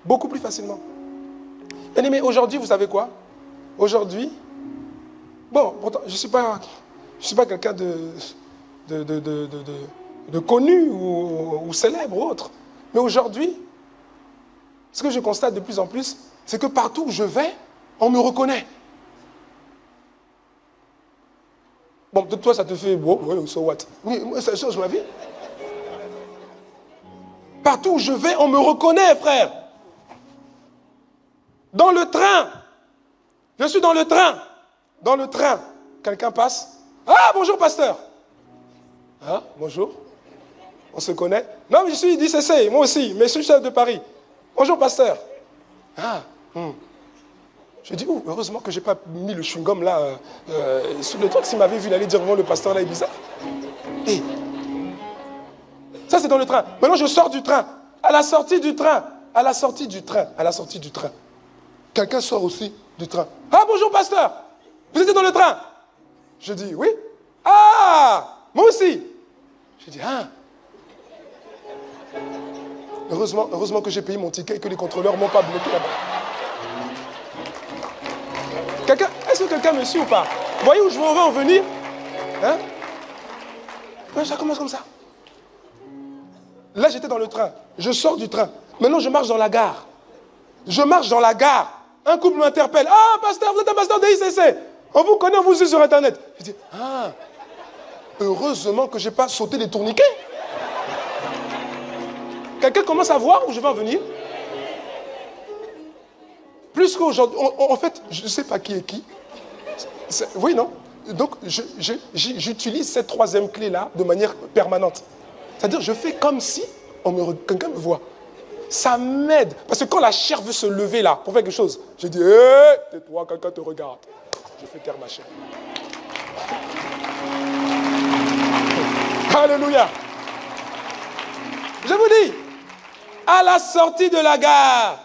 Beaucoup plus facilement. Mais aujourd'hui, vous savez quoi? Aujourd'hui, bon, pourtant, je ne suis pas quelqu'un de connu ou célèbre ou autre. Mais aujourd'hui, ce que je constate de plus en plus, c'est que partout où je vais, on me reconnaît. Bon, peut-être toi, ça te fait beau, ouais, so what? Oui, moi, ça change ma vie. Partout où je vais, on me reconnaît, frère. Dans le train. Je suis dans le train. Dans le train. Quelqu'un passe. Ah, bonjour, pasteur. Ah, bonjour. On se connaît. Non, mais je suis d'ICC, moi aussi, mais je suis chef de Paris. Bonjour, pasteur. Ah, Je dis, oh, heureusement que je n'ai pas mis le chewing-gum là sur le truc. S'il m'avait vu, il allait dire, vraiment, le pasteur là est bizarre. Et Ça, c'est dans le train. Maintenant, je sors du train. À la sortie du train. À la sortie du train. À la sortie du train. Quelqu'un sort aussi du train. Ah, bonjour, pasteur. Vous étiez dans le train? Je dis, oui. Ah, moi aussi. Je dis, ah. Heureusement que j'ai payé mon ticket et que les contrôleurs ne m'ont pas bloqué là-bas. Est-ce que quelqu'un me suit ou pas? Vous voyez où je veux en venir? Hein? Ça commence comme ça. Là, j'étais dans le train. Je sors du train. Maintenant, je marche dans la gare. Je marche dans la gare. Un couple m'interpelle. Ah, pasteur, vous êtes un pasteur de ICC. On vous connaît, on vous suit sur Internet. Je dis, ah, heureusement que je n'ai pas sauté les tourniquets. Quelqu'un commence à voir où je vais en venir? Plus qu'aujourd'hui. En fait, je ne sais pas qui est qui. Oui, non? Donc, j'utilise cette troisième clé-là de manière permanente. C'est-à-dire, je fais comme si quelqu'un me voit. Ça m'aide. Parce que quand la chair veut se lever là, pour faire quelque chose, je dis, hé, tais-toi, quelqu'un te regarde. Je fais taire ma chair. Alléluia. Je vous dis, à la sortie de la gare,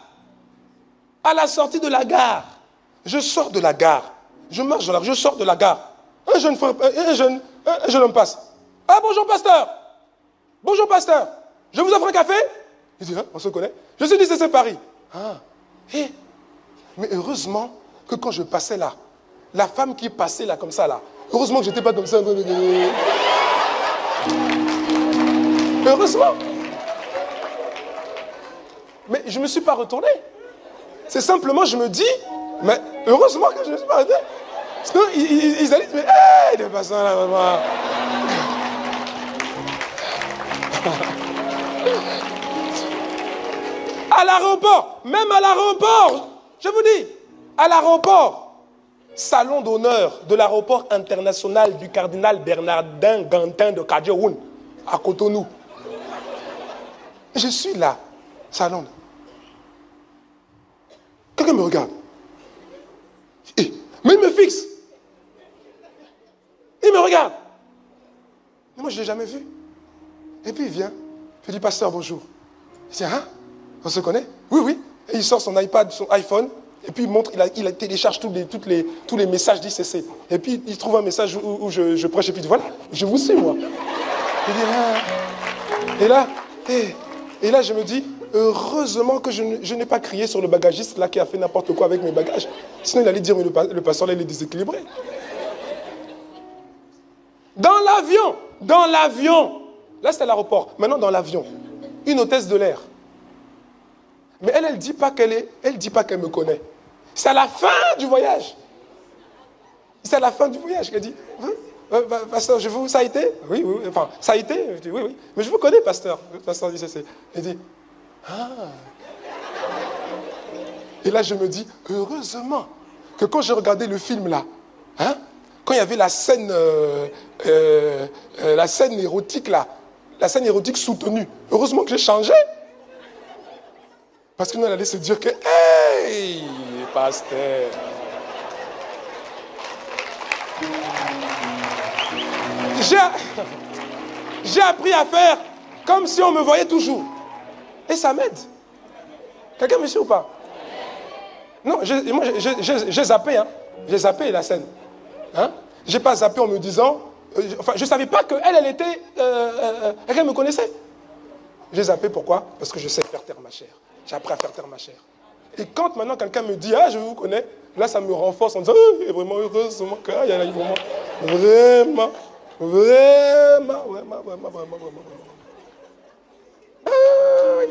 je sors de la gare, je marche dans la rue, je sors de la gare. Un jeune homme passe. Ah, bonjour pasteur. Bonjour pasteur. Je vous offre un café? Il dit, hein, on se connaît. Je suis dit, c'est Paris. Ah, mais heureusement que quand je passais là, la femme qui passait là comme ça là, heureusement que je n'étais pas comme ça. Heureusement. Mais je ne me suis pas retourné. C'est simplement, je me dis, mais heureusement que je ne me suis pas arrêté. Sinon, ils allaient dire, hé, il est passant là, maman. À l'aéroport, même à l'aéroport, je vous dis, à l'aéroport, salon d'honneur de l'aéroport international du cardinal Bernardin Gantin de Kadjeroun, à Cotonou. Je suis là, salon. Quelqu'un me regarde. Mais il me fixe. Il me regarde. Mais moi, je ne l'ai jamais vu. Et puis il vient. Je dis, pasteur, bonjour. Il dit, hein? On se connaît? Oui, oui. Et il sort son iPad, son iPhone. Et puis il montre, il télécharge tous les messages d'ICC. Et puis il trouve un message où je prêche. Et puis il dit, voilà, je vous suis, moi. Il dit, ah. Et là, je me dis, heureusement que je n'ai pas crié sur le bagagiste là qui a fait n'importe quoi avec mes bagages. Sinon, il allait dire, mais le pasteur là, il est déséquilibré. Dans l'avion, là c'était l'aéroport, maintenant dans l'avion, une hôtesse de l'air. Mais elle ne dit pas qu'elle me connaît. C'est à la fin du voyage. C'est à la fin du voyage qu'elle dit, pasteur, ça a été? Oui, oui, enfin, ça a été? Je dis, oui, oui. Mais je vous connais, pasteur. Le pasteur dit, c'est. Elle dit, ah. Et là, je me dis, heureusement que quand j'ai regardé le film là, hein, quand il y avait la scène érotique là, la scène érotique soutenue, heureusement que j'ai changé. Parce que nous, on allait se dire que, hey, pasteur. J'ai appris à faire comme si on me voyait toujours. Et ça m'aide. Quelqu'un me suit ou pas? Non, moi j'ai zappé, hein. J'ai zappé la scène. Hein? Je n'ai pas zappé en me disant... je ne savais pas qu'elle était... elle me connaissait. J'ai zappé, pourquoi? Parce que je sais faire taire ma chair. J'ai appris à faire taire ma chair. Et quand maintenant quelqu'un me dit, ah, je vous connais, là, ça me renforce en disant, oh, vraiment heureusement qu'il y a vraiment. Ah, oui.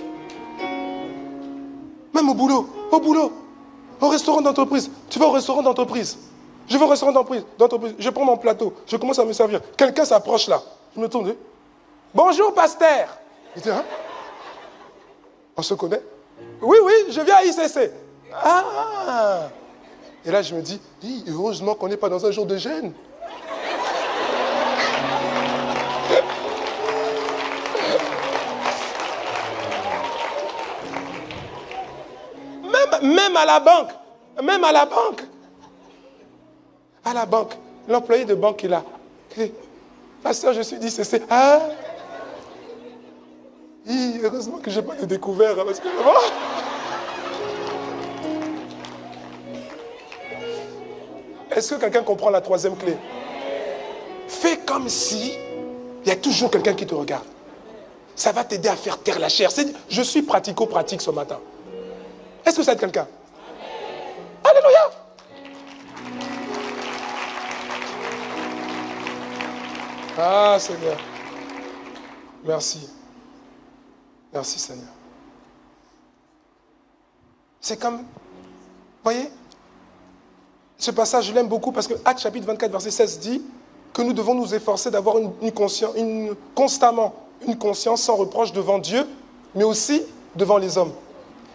Même au boulot, au restaurant d'entreprise. Tu vas au restaurant d'entreprise. Je vais au restaurant d'entreprise, je prends mon plateau, je commence à me servir. Quelqu'un s'approche là. Je me tourne. Bonjour, pasteur. Il dit, hein? On se connaît? Oui, oui, je viens à ICC. Ah! Et là, je me dis, heureusement qu'on n'est pas dans un jour de jeûne. Même à la banque, l'employé de banque est là. Pasteur, je suis dit, c'est... Ah! Heureusement que je n'ai pas de découvert. Parce que... Est-ce que quelqu'un comprend la troisième clé? Fais comme si il y a toujours quelqu'un qui te regarde. Ça va t'aider à faire taire la chair. Je suis pratico-pratique ce matin. Est-ce que ça aide quelqu'un? Alléluia! Ah Seigneur. Merci. Merci Seigneur. C'est comme, vous voyez, ce passage, je l'aime beaucoup parce que Actes chapitre 24, verset 16 dit que nous devons nous efforcer d'avoir constamment une conscience sans reproche devant Dieu, mais aussi devant les hommes.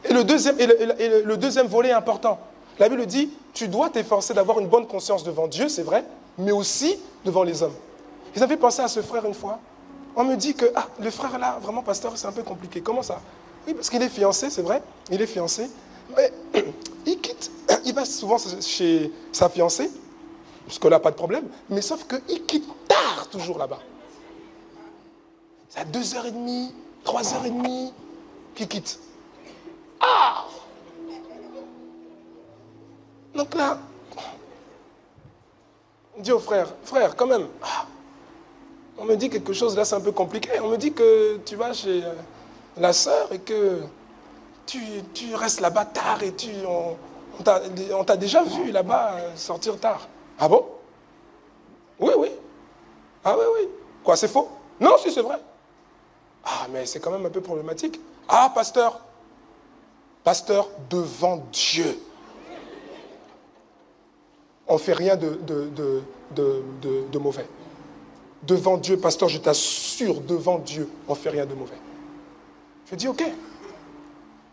Et le deuxième volet est important. La Bible dit, tu dois t'efforcer d'avoir une bonne conscience devant Dieu, c'est vrai, mais aussi devant les hommes. Vous avez pensé à ce frère une fois? On me dit que, le frère là, vraiment pasteur, c'est un peu compliqué. Comment ça? Oui, parce qu'il est fiancé, c'est vrai, il est fiancé, mais il quitte, il va souvent chez sa fiancée, parce que là, pas de problème, mais sauf qu'il quitte tard toujours là-bas. C'est à 2h30, 3h30 qu'il quitte. Donc là, on dit au frère, quand même, on me dit quelque chose, là c'est un peu compliqué. On me dit que tu vas chez la sœur et que tu restes là-bas tard et on t'a déjà vu là-bas sortir tard. Ah bon? Oui, oui. Ah oui, oui. Quoi, c'est faux? Non, si, c'est vrai. Ah, mais c'est quand même un peu problématique. Ah, pasteur, devant Dieu, on ne fait rien de mauvais. Devant Dieu, pasteur, je t'assure, devant Dieu, on ne fait rien de mauvais. Je dis, ok,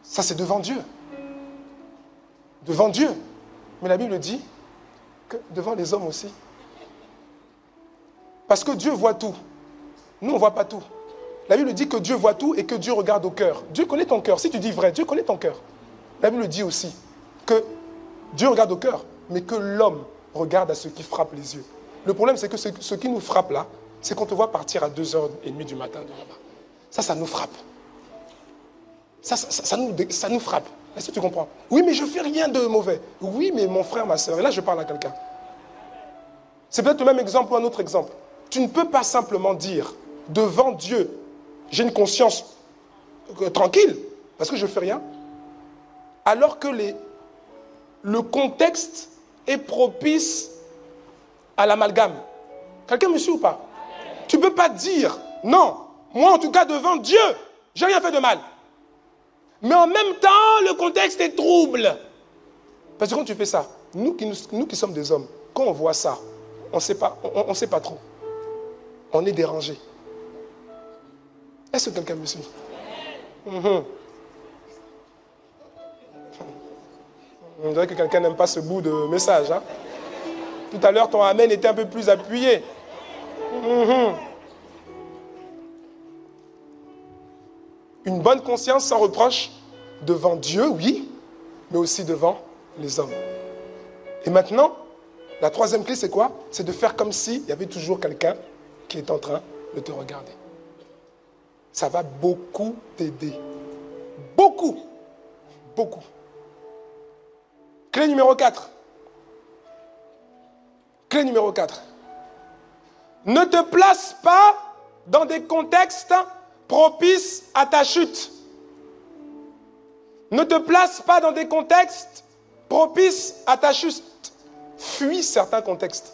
ça c'est devant Dieu. Devant Dieu. Mais la Bible dit que devant les hommes aussi. Parce que Dieu voit tout. Nous, on ne voit pas tout. La Bible dit que Dieu voit tout et que Dieu regarde au cœur. Dieu connaît ton cœur. Si tu dis vrai, Dieu connaît ton cœur. La Bible dit aussi que Dieu regarde au cœur, mais que l'homme regarde à ce qui frappe les yeux. Le problème, c'est que ce qui nous frappe là, c'est qu'on te voit partir à 2h30 du matin de là-bas. Ça nous frappe. Ça nous frappe. Est-ce que tu comprends? Oui, mais je ne fais rien de mauvais. Oui, mais mon frère, ma soeur, et là je parle à quelqu'un. C'est peut-être le même exemple ou un autre exemple. Tu ne peux pas simplement dire, devant Dieu, j'ai une conscience tranquille, parce que je ne fais rien, alors que le contexte est propice à l'amalgame. Quelqu'un me suit ou pas? Tu ne peux pas dire, non, moi en tout cas devant Dieu, j'ai rien fait de mal. Mais en même temps, le contexte est trouble. Parce que quand tu fais ça, nous qui sommes des hommes, quand on voit ça, on ne sait pas trop. On est dérangé. Est-ce que quelqu'un me suit? On dirait que quelqu'un n'aime pas ce bout de message. Hein? Tout à l'heure, ton amen était un peu plus appuyé. Une bonne conscience sans reproche devant Dieu, oui, mais aussi devant les hommes. Et maintenant, la troisième clé, c'est quoi? C'est de faire comme s'il y avait toujours quelqu'un qui est en train de te regarder. Ça va beaucoup t'aider. Beaucoup. Beaucoup. Clé numéro 4. Clé numéro 4. Ne te place pas dans des contextes propices à ta chute. Ne te place pas dans des contextes propices à ta chute. Fuis certains contextes.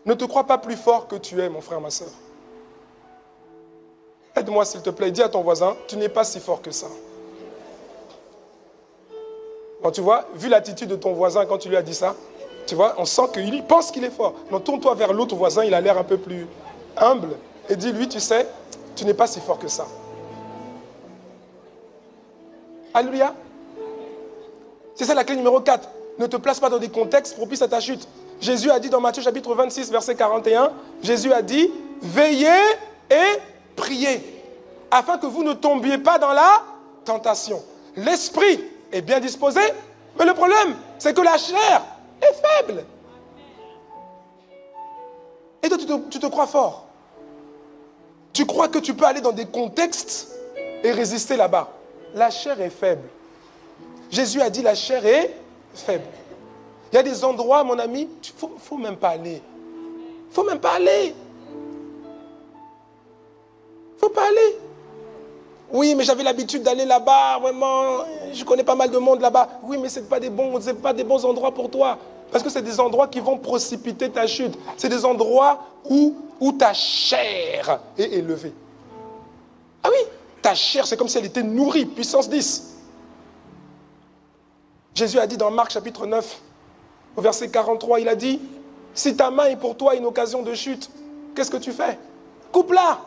Ne te crois pas plus fort que tu es, mon frère, ma soeur. Aide-moi, s'il te plaît. Dis à ton voisin, tu n'es pas si fort que ça. Bon, tu vois, vu l'attitude de ton voisin quand tu lui as dit ça, tu vois, on sent qu'il pense qu'il est fort. Donc, tourne-toi vers l'autre voisin, il a l'air un peu plus humble. Et dis-lui, tu sais, tu n'es pas si fort que ça. Alléluia. C'est ça la clé numéro 4. Ne te place pas dans des contextes propices à ta chute. Jésus a dit dans Matthieu chapitre 26, verset 41, Jésus a dit, veillez et priez, afin que vous ne tombiez pas dans la tentation. L'esprit est bien disposé, mais le problème, c'est que la chair est faible. Et toi, tu te crois fort. Tu crois que tu peux aller dans des contextes et résister là-bas. La chair est faible. Jésus a dit la chair est faible. Il y a des endroits, mon ami, il ne faut même pas aller. Il ne faut même pas aller. Il ne faut pas aller. Oui, mais j'avais l'habitude d'aller là-bas, vraiment, je connais pas mal de monde là-bas. Oui, mais ce n'est pas des bons endroits pour toi. Parce que c'est des endroits qui vont précipiter ta chute. C'est des endroits où ta chair est élevée. Ah oui, ta chair, c'est comme si elle était nourrie, puissance 10. Jésus a dit dans Marc chapitre 9, au verset 43, il a dit, si ta main est pour toi une occasion de chute, qu'est-ce que tu fais? Coupe-la.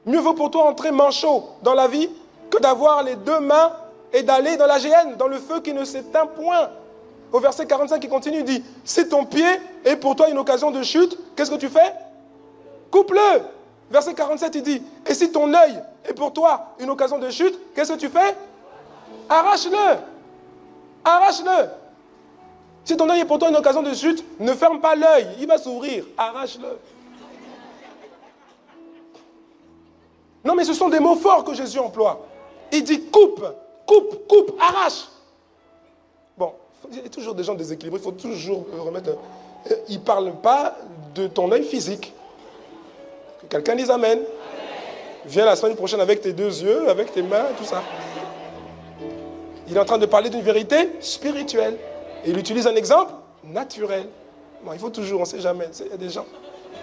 Mieux vaut pour toi entrer manchot dans la vie que d'avoir les deux mains et d'aller dans la géhenne, dans le feu qui ne s'éteint point. Au verset 45, il continue, il dit, si ton pied est pour toi une occasion de chute, qu'est-ce que tu fais? Coupe-le. Verset 47, il dit, et si ton œil est pour toi une occasion de chute, qu'est-ce que tu fais? Arrache-le. Arrache-le. Si ton œil est pour toi une occasion de chute, ne ferme pas l'œil, il va s'ouvrir. Arrache-le. Non, mais ce sont des mots forts que Jésus emploie. Il dit coupe, coupe, coupe, arrache. Bon, il y a toujours des gens déséquilibrés, il faut toujours remettre... Il ne parle pas de ton œil physique. Que quelqu'un dise amen. Viens la semaine prochaine avec tes deux yeux, avec tes mains, tout ça. Il est en train de parler d'une vérité spirituelle. Et il utilise un exemple naturel. Bon, il faut toujours, on ne sait jamais. Il y a des gens.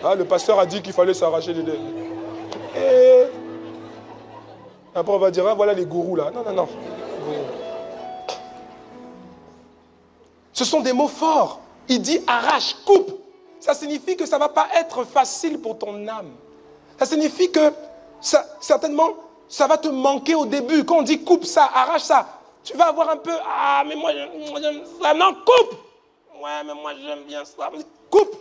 Ah, le pasteur a dit qu'il fallait s'arracher les deux. Et après, on va dire, ah, voilà les gourous là. Non, non, non. Ce sont des mots forts. Il dit arrache, coupe. Ça signifie que ça ne va pas être facile pour ton âme. Ça signifie que certainement, ça va te manquer au début. Quand on dit coupe ça, arrache ça, tu vas avoir un peu, ah, mais moi j'aime ça. Non, coupe. Ouais, mais moi j'aime bien ça. Coupe.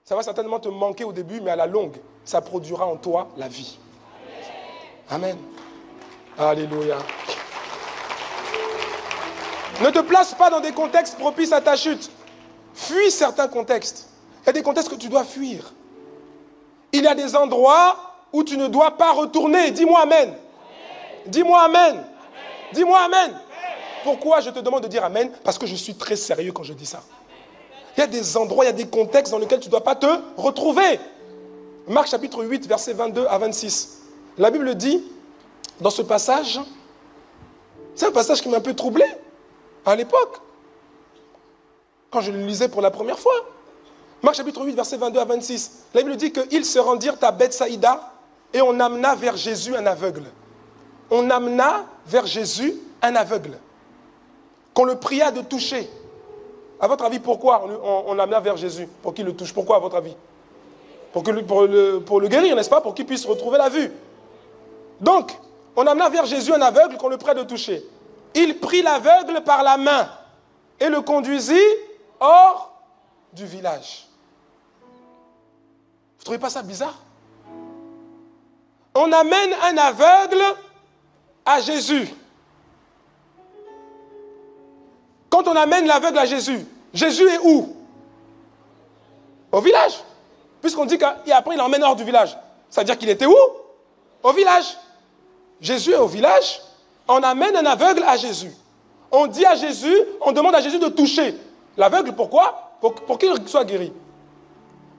Ça va certainement te manquer au début, mais à la longue, ça produira en toi la vie. Amen. Alléluia. Ne te place pas dans des contextes propices à ta chute. Fuis certains contextes. Il y a des contextes que tu dois fuir. Il y a des endroits où tu ne dois pas retourner. Dis-moi amen. Dis-moi amen. Dis-moi amen. Pourquoi je te demande de dire amen? Parce que je suis très sérieux quand je dis ça. Il y a des endroits, il y a des contextes dans lesquels tu ne dois pas te retrouver. Marc chapitre 8, versets 22 à 26. La Bible dit, dans ce passage, c'est un passage qui m'a un peu troublé à l'époque, quand je le lisais pour la première fois. Marc chapitre 8, versets 22 à 26. La Bible dit qu'ils se rendirent à Bethsaïda et on amena vers Jésus un aveugle. On amena vers Jésus un aveugle, qu'on le pria de toucher. À votre avis, pourquoi on l'amena vers Jésus? Pour qu'il le touche. Pourquoi, à votre avis? Pour le guérir, n'est-ce pas? Pour qu'il puisse retrouver la vue. Donc, on amena vers Jésus un aveugle qu'on le pria de toucher. Il prit l'aveugle par la main et le conduisit hors du village. Vous ne trouvez pas ça bizarre? On amène un aveugle à Jésus. Quand on amène l'aveugle à Jésus, Jésus est où? Au village. Puisqu'on dit qu'après il l'emmène hors du village. Ça veut dire qu'il était où? Au village. Jésus est au village, on amène un aveugle à Jésus. On dit à Jésus, on demande à Jésus de toucher l'aveugle. Pourquoi? Pour qu'il soit guéri.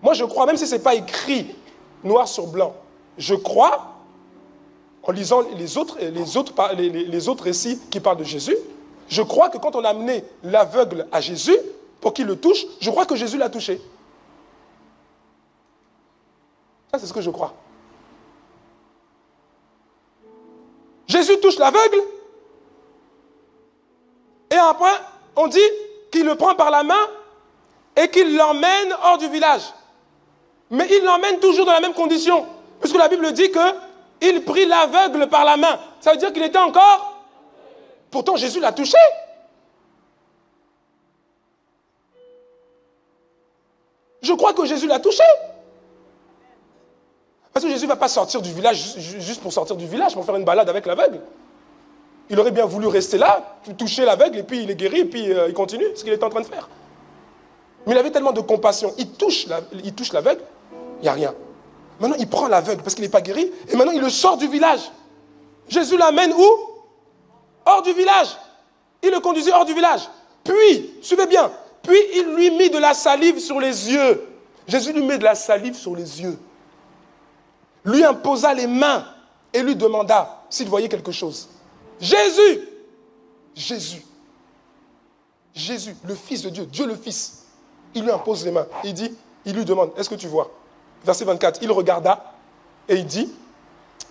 Moi je crois, même si ce n'est pas écrit noir sur blanc, je crois, en lisant les autres récits qui parlent de Jésus, je crois que quand on a amené l'aveugle à Jésus, pour qu'il le touche, je crois que Jésus l'a touché. Ça, c'est ce que je crois. Jésus touche l'aveugle, et après, on dit qu'il le prend par la main et qu'il l'emmène hors du village. Mais il l'emmène toujours dans la même condition, puisque la Bible dit qu'il prit l'aveugle par la main. Ça veut dire qu'il était encore... Pourtant, Jésus l'a touché. Je crois que Jésus l'a touché. Parce que Jésus ne va pas sortir du village juste pour sortir du village, pour faire une balade avec l'aveugle. Il aurait bien voulu rester là, toucher l'aveugle, et puis il est guéri, et puis il continue ce qu'il était en train de faire. Mais il avait tellement de compassion. Il touche l'aveugle, il n'y a rien. Maintenant, il prend l'aveugle parce qu'il n'est pas guéri. Et maintenant, il le sort du village. Jésus l'amène où? Hors du village. Il le conduisit hors du village. Puis, suivez bien, puis il lui mit de la salive sur les yeux. Jésus lui met de la salive sur les yeux. Lui imposa les mains et lui demanda s'il voyait quelque chose. Jésus, le Fils de Dieu, Dieu le Fils, il lui impose les mains. Il lui demande, est-ce que tu vois? Verset 24, il regarda et il dit,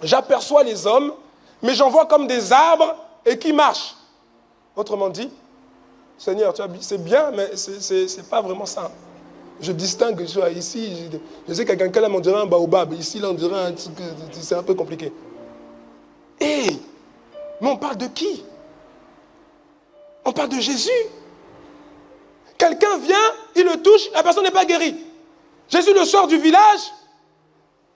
j'aperçois les hommes, mais j'en vois comme des arbres et qui marchent. Autrement dit, Seigneur, c'est bien, mais ce n'est pas vraiment ça. Je distingue ici, je sais qu'à quelqu'un là, on dirait un baobab, ici, là, on dirait un truc, c'est un peu compliqué. Mais on parle de qui? On parle de Jésus. Quelqu'un vient, il le touche, la personne n'est pas guérie. Jésus le sort du village,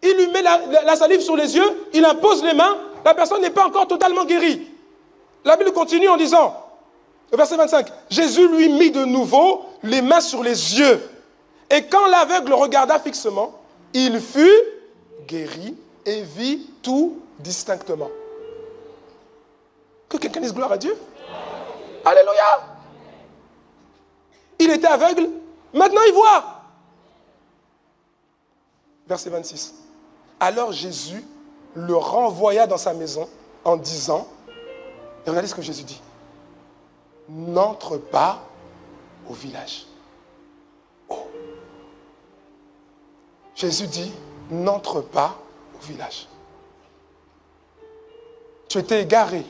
il lui met la salive sur les yeux, il impose les mains, la personne n'est pas encore totalement guérie. La Bible continue en disant, verset 25, Jésus lui mit de nouveau les mains sur les yeux. Et quand l'aveugle regarda fixement, il fut guéri et vit tout distinctement. Que quelqu'un dise gloire à Dieu. Alléluia. Il était aveugle, maintenant il voit. Verset 26. Alors Jésus le renvoya dans sa maison en disant, et regardez ce que Jésus dit, n'entre pas au village. Oh. Jésus dit, n'entre pas au village. Tu étais égaré.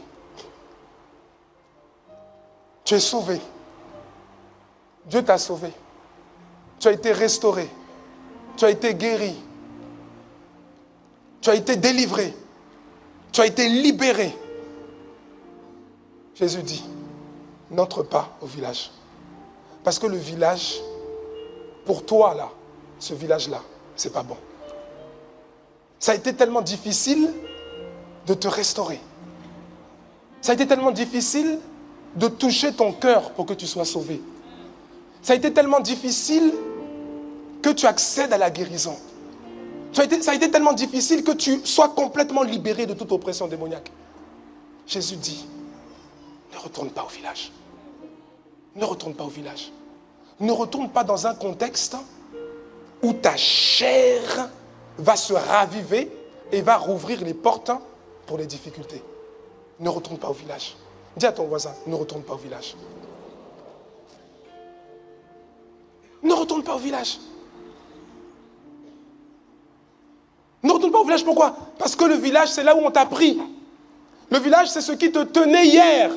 Tu es sauvé. Dieu t'a sauvé. Tu as été restauré. Tu as été guéri. Tu as été délivré. Tu as été libéré. Jésus dit, n'entre pas au village. Parce que le village, pour toi là, ce village-là, c'est pas bon. Ça a été tellement difficile de te restaurer. Ça a été tellement difficile de toucher ton cœur pour que tu sois sauvé. Ça a été tellement difficile que tu accèdes à la guérison. Ça a été tellement difficile que tu sois complètement libéré de toute oppression démoniaque. Jésus dit, ne retourne pas au village. Ne retourne pas au village. Ne retourne pas dans un contexte où ta chair va se raviver et va rouvrir les portes pour les difficultés. Ne retourne pas au village. Dis à ton voisin, ne retourne pas au village. Ne retourne pas au village. Ne retourne pas au village, pourquoi? Parce que le village, c'est là où on t'a pris. Le village, c'est ce qui te tenait hier.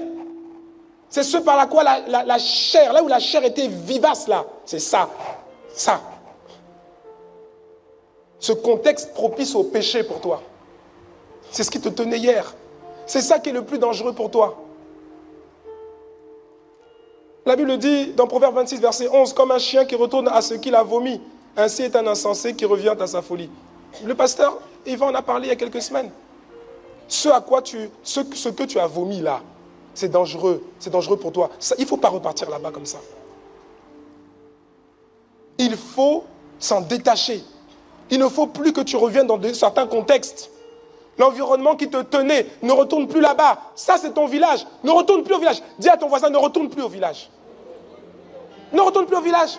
C'est ce par la quoi la chair, là où la chair était vivace, là. C'est ça. Ça. Ce contexte propice au péché pour toi. C'est ce qui te tenait hier. C'est ça qui est le plus dangereux pour toi. La Bible dit dans Proverbe 26, verset 11, comme un chien qui retourne à ce qu'il a vomi, ainsi est un insensé qui revient à sa folie. Le pasteur Yvan en a parlé il y a quelques semaines. Ce que tu as vomi là, c'est dangereux pour toi. Ça, il ne faut pas repartir là-bas comme ça. Il faut s'en détacher. Il ne faut plus que tu reviennes dans certains contextes. L'environnement qui te tenait, ne retourne plus là-bas. Ça, c'est ton village. Ne retourne plus au village. Dis à ton voisin, ne retourne plus au village. Ne retourne plus au village.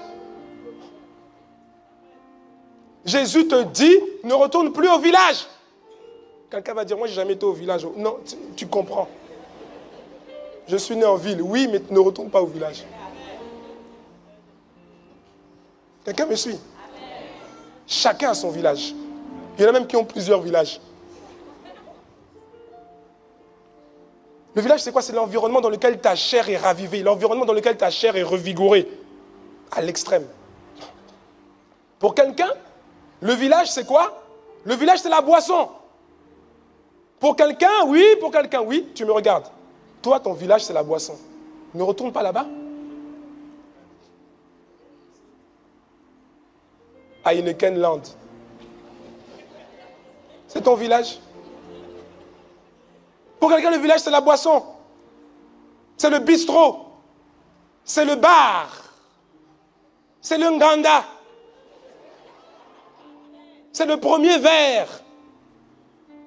Jésus te dit, ne retourne plus au village. Quelqu'un va dire, moi, je n'ai jamais été au village. Non, tu comprends. Je suis né en ville, oui, mais ne retourne pas au village. Quelqu'un me suit? Chacun a son village. Il y en a même qui ont plusieurs villages. Le village, c'est quoi? C'est l'environnement dans lequel ta chair est ravivée, l'environnement dans lequel ta chair est revigorée, à l'extrême. Pour quelqu'un, le village, c'est quoi? Le village, c'est la boisson. Pour quelqu'un, oui, tu me regardes. Toi, ton village, c'est la boisson. Ne retourne pas là-bas. À Heinekenland. C'est ton village. Pour quelqu'un, le village, c'est la boisson. C'est le bistrot. C'est le bar. c'est le Nganda. C'est le premier vers.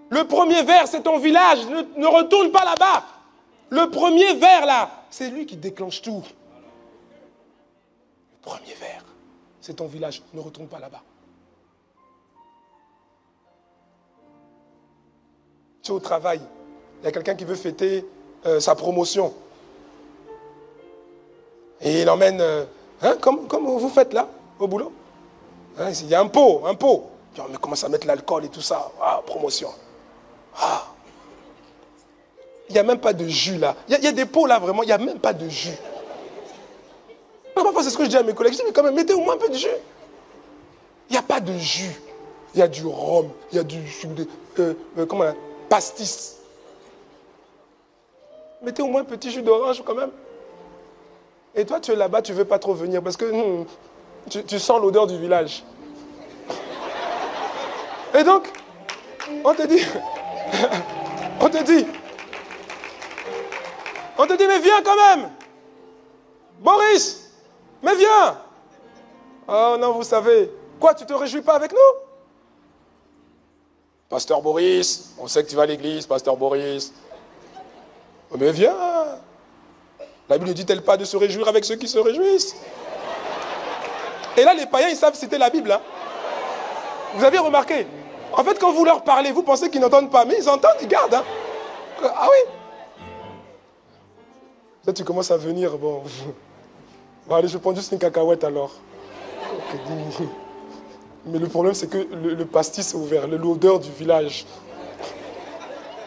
Le premier vers, c'est ton village. Ne retourne pas là-bas. Le premier vers, là, c'est lui qui déclenche tout. Le premier vers, c'est ton village. Ne retourne pas là-bas. Tu es au travail. Il y a quelqu'un qui veut fêter sa promotion. Et il emmène, comme vous faites là, au boulot. Hein, il y a un pot. Puis on commence à mettre l'alcool et tout ça. Ah, promotion. Ah. Il n'y a même pas de jus là. Il y a des pots là, vraiment, il n'y a même pas de jus. Parfois, c'est ce que je dis à mes collègues. Je dis, mais quand même, mettez au moins un peu de jus. Il n'y a pas de jus. Il y a du rhum, il y a du jus de pastis. Mettez au moins un petit jus d'orange quand même. Et toi, tu es là-bas, tu ne veux pas trop venir parce que tu sens l'odeur du village. Et donc, on te dit, mais viens quand même. Boris, mais viens. Oh non, vous savez, quoi, tu ne te réjouis pas avec nous? Pasteur Boris, on sait que tu vas à l'église, Pasteur Boris. Mais viens. La Bible ne dit-elle pas de se réjouir avec ceux qui se réjouissent? Et là, les païens, ils savent citer la Bible. Hein. Vous avez remarqué? En fait, quand vous leur parlez, vous pensez qu'ils n'entendent pas, mais ils entendent, ils gardent. Hein. Ah oui. Là, tu commences à venir, bon. Bon, allez, je prends juste une cacahuète alors. Okay. Mais le problème, c'est que le pastis est ouvert, l'odeur du village.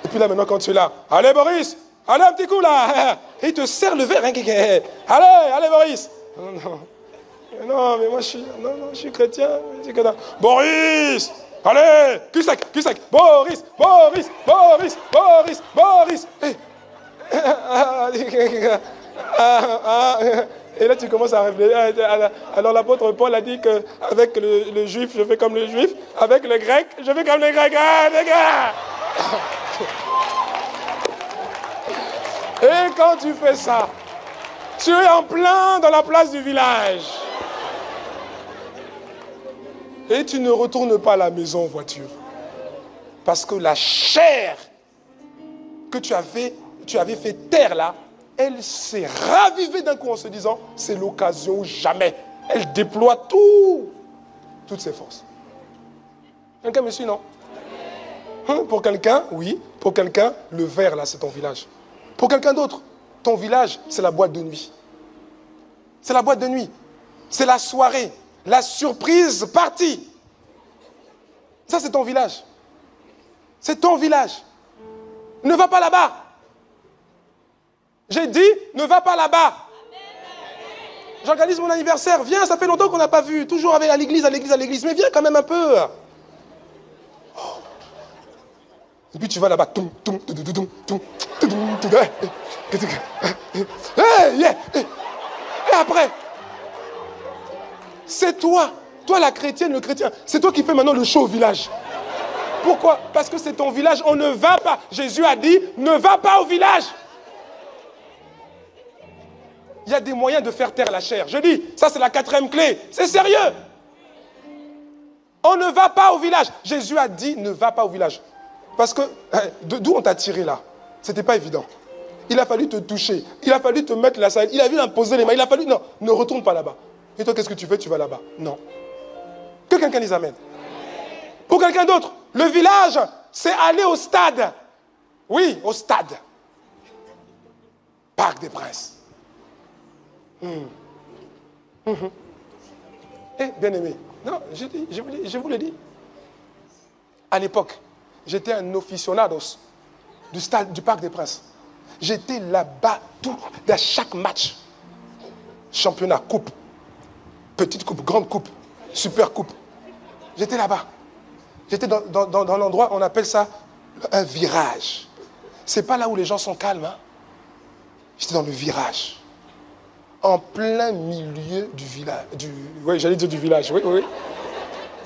Et puis là, maintenant, quand tu es là, allez, Boris, allez, un petit coup, là. Et il te serre le verre. Hein. Allez, Boris. Non, mais moi, je suis chrétien. Boris, allez, cul-sec. Boris. Hey. Et là, tu commences à réfléchir. Alors, l'apôtre Paul a dit qu'avec le juif, je fais comme le juif. Avec le grec, je fais comme le grec. Ah, les gars. Et quand tu fais ça, tu es en plein dans la place du village. Et tu ne retournes pas à la maison en voiture. Parce que la chair que tu avais fait taire là, elle s'est ravivée d'un coup en se disant, c'est l'occasion ou jamais. Elle déploie toutes ses forces. Quelqu'un me suit, non? Pour quelqu'un, oui. Pour quelqu'un, le verre là, c'est ton village. Pour quelqu'un d'autre, ton village, c'est la boîte de nuit. C'est la boîte de nuit. C'est la soirée. La surprise partie. Ça, c'est ton village. C'est ton village. Ne va pas là-bas. J'ai dit, ne va pas là-bas. J'organise mon anniversaire. Viens, ça fait longtemps qu'on n'a pas vu. Toujours à l'église. Mais viens quand même un peu. Oh. Et puis tu vas là-bas. Et après, c'est toi la chrétienne, le chrétien, c'est toi qui fais maintenant le show au village. Pourquoi? Parce que c'est ton village, on ne va pas. Jésus a dit, ne va pas au village. Il y a des moyens de faire taire la chair. Je dis, ça c'est la 4e clé. C'est sérieux. On ne va pas au village. Jésus a dit, ne va pas au village. Parce que, d'où on t'a tiré là? C'était pas évident. Il a fallu te toucher. Il a fallu te mettre la salle. Il a fallu imposer les mains. Il a fallu, non, ne retourne pas là-bas. Et toi, qu'est-ce que tu fais? Tu vas là-bas. Non. Que quelqu'un les amène. Pour quelqu'un d'autre, le village, c'est aller au stade. Oui, au stade. Parc des Princes. Eh, bien-aimé, non, je vous l'ai dit. À l'époque, j'étais un aficionados du stade du Parc des Princes. J'étais là-bas à chaque match. Championnat, coupe, petite coupe, grande coupe, super coupe. J'étais là-bas. J'étais dans l'endroit, on appelle ça un virage. C'est pas là où les gens sont calmes. Hein. J'étais dans le virage. En plein milieu du village. Oui, j'allais dire du village, oui.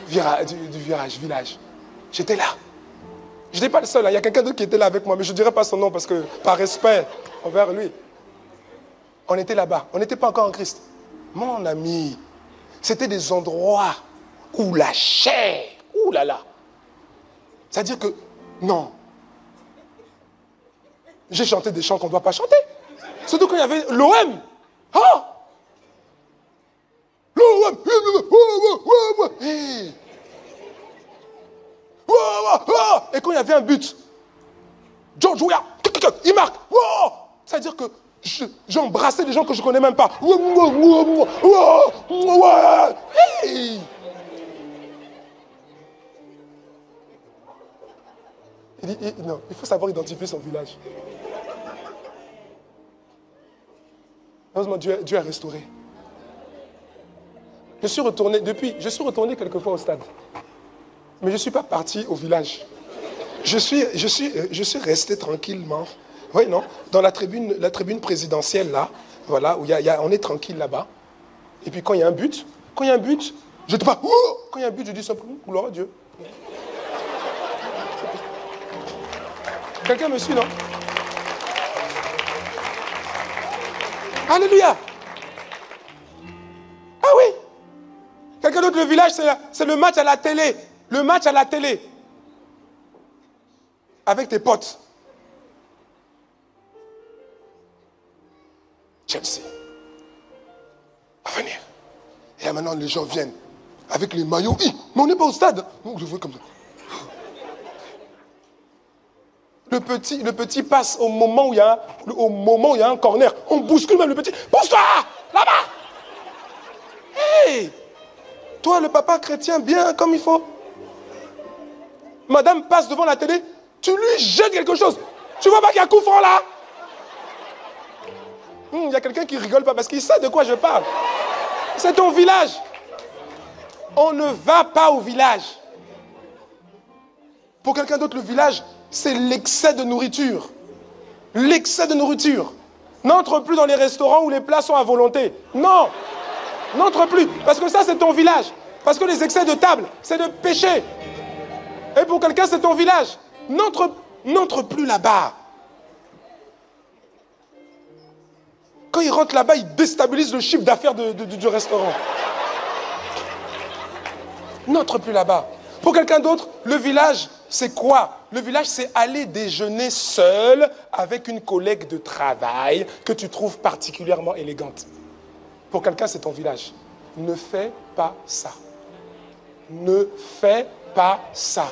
Du village. J'étais là. Je n'étais pas le seul, hein. Il y a quelqu'un d'autre qui était là avec moi, mais je ne dirai pas son nom parce que, par respect envers lui, on était là-bas. On n'était pas encore en Christ. Mon ami, C'était des endroits où la chair, ouh là là. C'est-à-dire que, non. J'ai chanté des chants qu'on ne doit pas chanter. Surtout quand il y avait l'OM. Ah! L'OM. Hey. Et quand il y avait un but, George Weah, il marque. C'est-à-dire que j'embrassais des gens que je ne connais même pas. Hey. Non, il faut savoir identifier son village. Heureusement, Dieu a restauré. Je suis retourné quelquefois au stade. Mais je ne suis pas parti au village. Je suis resté tranquillement. Oui, non, dans la tribune présidentielle, là, voilà, où on est tranquille là-bas. Et puis quand il y a un but, je ne dis pas, quand il y a un but, je dis simplement, gloire à Dieu. Quelqu'un me suit, non? Alléluia! Ah oui! Quelqu'un d'autre, le village, c'est le match à la télé. Le match à la télé. Avec tes potes. Chelsea. À venir. Et là maintenant, les gens viennent. Avec les maillots. Mais on n'est pas au stade. Je veux comme ça. Le petit passe au moment où il y a un corner. On bouscule même le petit. Pousse-toi! Là-bas! Hey! Toi, le papa chrétien, bien comme il faut. Madame passe devant la télé, tu lui jettes quelque chose. Tu vois pas qu'il y a coup franc là? Il y a quelqu'un qui rigole pas parce qu'il sait de quoi je parle. C'est ton village. On ne va pas au village. Pour quelqu'un d'autre, le village, c'est l'excès de nourriture. L'excès de nourriture. N'entre plus dans les restaurants où les plats sont à volonté. Non. N'entre plus. Parce que ça, c'est ton village. Parce que les excès de table, c'est de péché. Et pour quelqu'un, c'est ton village. N'entre plus là-bas. Quand il rentre là-bas, il déstabilise le chiffre d'affaires du restaurant. N'entre plus là-bas. Pour quelqu'un d'autre, le village, c'est quoi? Le village, c'est aller déjeuner seul avec une collègue de travail que tu trouves particulièrement élégante. Pour quelqu'un, c'est ton village. Ne fais pas ça. Ne fais pas ça.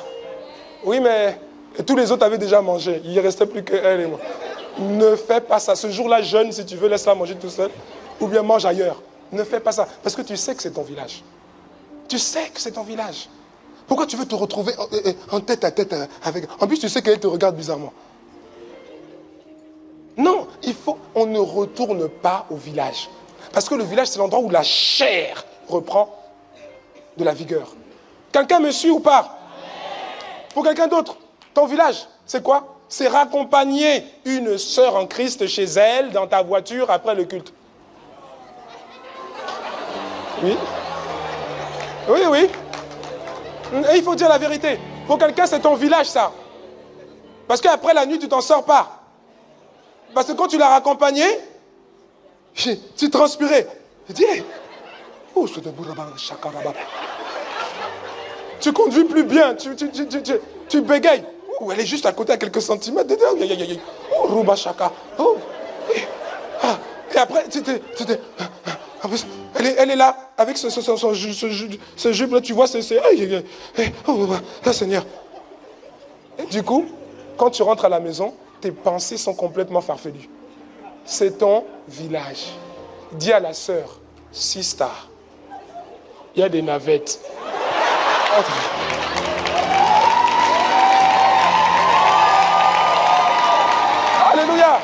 Oui, mais tous les autres avaient déjà mangé. Il ne restait plus qu'elle et moi. Ne fais pas ça. Ce jour-là, jeune, si tu veux, laisse-la manger tout seul. Ou bien mange ailleurs. Ne fais pas ça. Parce que tu sais que c'est ton village. Tu sais que c'est ton village. Pourquoi tu veux te retrouver en tête à tête avec... En plus, tu sais qu'elle te regarde bizarrement. Non, on ne retourne pas au village. Parce que le village, c'est l'endroit où la chair reprend de la vigueur. Quelqu'un me suit ou pas? Pour quelqu'un d'autre, ton village, c'est quoi? C'est raccompagner une sœur en Christ chez elle, dans ta voiture, après le culte. Oui. Oui, oui. Et il faut dire la vérité. Pour quelqu'un, c'est ton village, ça. Parce qu'après la nuit, tu t'en sors pas. Parce que quand tu l'as raccompagné, tu transpirais. Tu dis, hey, oh, tu conduis plus bien, tu bégayes. Oh, elle est juste à côté à quelques centimètres. Oh, Ruba Shaka. Oh. Et après, elle est là, avec ce jupe là, tu vois, oh, Seigneur. Et du coup, quand tu rentres à la maison, tes pensées sont complètement farfelues. C'est ton village. Dis à la sœur, Sista, il y a des navettes. Alléluia.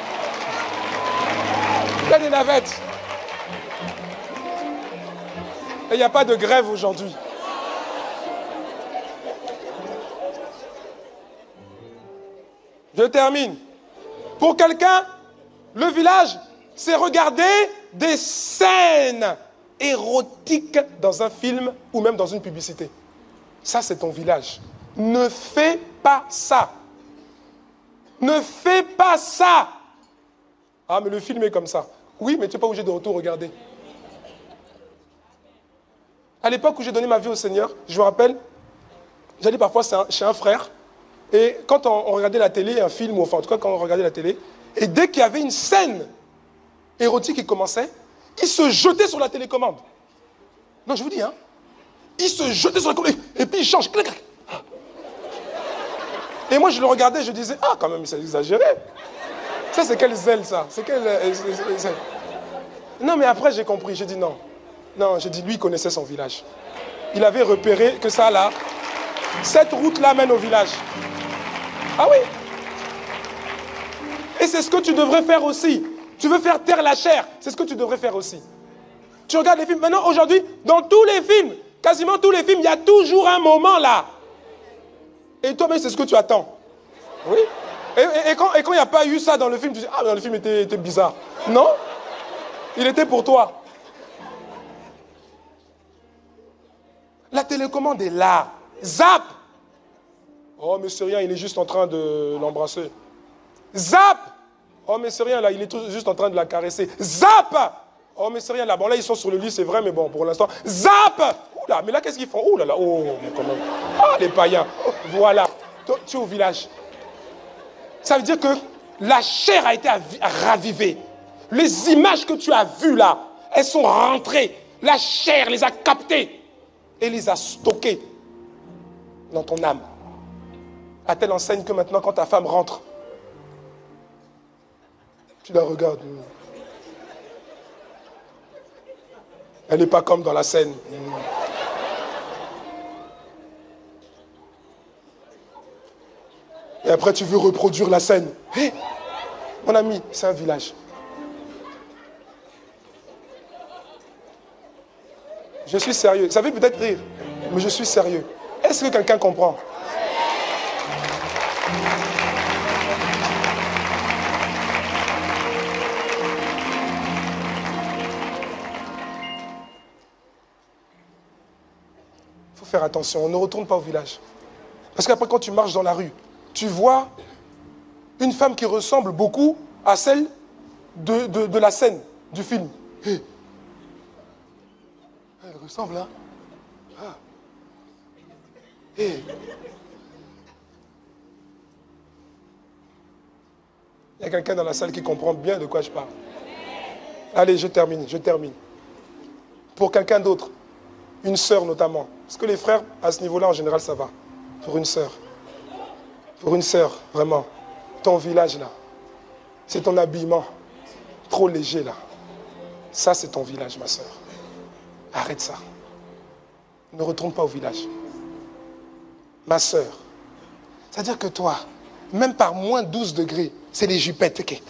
Il y a des navettes. Et il n'y a pas de grève aujourd'hui. Je termine. Pour quelqu'un, le village, c'est regarder des scènes érotiques dans un film ou même dans une publicité. Ça, c'est ton village. Ne fais pas ça. Ne fais pas ça. Ah, mais le film est comme ça. Oui, mais tu n'es pas obligé de tout regarder. À l'époque où j'ai donné ma vie au Seigneur, je me rappelle, j'allais parfois chez un frère, et quand on regardait la télé, un film, ou enfin en tout cas quand on regardait la télé, et dès qu'il y avait une scène érotique qui commençait, il se jetait sur la télécommande. Non, je vous dis, hein. Il se jetait sur la télécommande, et puis il change. Et moi je le regardais, je disais, ah quand même, c'est exagéré. Ça c'est quel zèle ça? C'est quel zèle? Non mais après j'ai compris, j'ai dit non. Non, j'ai dit lui il connaissait son village. Il avait repéré que ça là, cette route-là mène au village. Ah oui. Et c'est ce que tu devrais faire aussi. Tu veux faire taire la chair, c'est ce que tu devrais faire aussi. Tu regardes les films. Maintenant, aujourd'hui, dans tous les films, quasiment tous les films, il y a toujours un moment là. Et toi-même, c'est ce que tu attends. Oui. Et quand il n'y a pas eu ça dans le film, tu dis, ah, mais le film était bizarre. Non. Il était pour toi. La télécommande est là. Zap. Oh, mais c'est rien, il est juste en train de l'embrasser. Zap. Oh, mais c'est rien, là, il est juste en train de la caresser. Zap. Oh, mais c'est rien, là. Bon, là, ils sont sur le lit, c'est vrai, mais bon, pour l'instant. Zap. Oula, mais là, qu'est-ce qu'ils font? Ouh là là, oh, mais quand même. Ah, les païens. Voilà. Tu es au village. Ça veut dire que la chair a été ravivée. Les images que tu as vues là, elles sont rentrées. La chair les a captées et les a stockées dans ton âme. À telle enseigne que maintenant, quand ta femme rentre, tu la regardes. Elle n'est pas comme dans la scène. Et après, tu veux reproduire la scène. Hé, mon ami, c'est un village. Je suis sérieux. Ça fait peut-être rire, mais je suis sérieux. Est-ce que quelqu'un comprend? Il faut faire attention, on ne retourne pas au village. Parce qu'après, quand tu marches dans la rue, tu vois une femme qui ressemble beaucoup à celle de la scène du film. Hey. Elle ressemble, hein? Ah. Hey. Il y a quelqu'un dans la salle qui comprend bien de quoi je parle. Allez, je termine. Pour quelqu'un d'autre, une sœur notamment. Parce que les frères, à ce niveau-là, en général, ça va. Pour une sœur, vraiment, ton village là, c'est ton habillement trop léger là. Ça, c'est ton village, ma sœur. Arrête ça. Ne retourne pas au village. Ma sœur, c'est-à-dire que toi, même par moins 12 degrés, c'est les jupettes. Okay.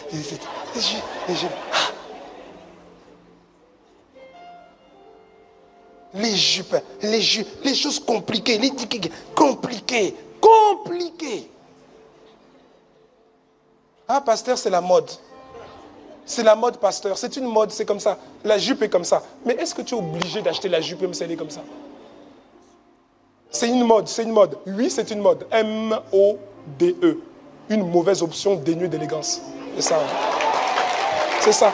Les jupes, les choses compliquées, compliquées. Ah, pasteur, c'est la mode. C'est la mode, pasteur. C'est une mode, c'est comme ça. La jupe est comme ça. Mais est-ce que tu es obligé d'acheter la jupe même si elle est comme ça? C'est une mode. Oui, c'est une mode. M-O-D-E. Une mauvaise option dénuée d'élégance. C'est ça. C'est ça.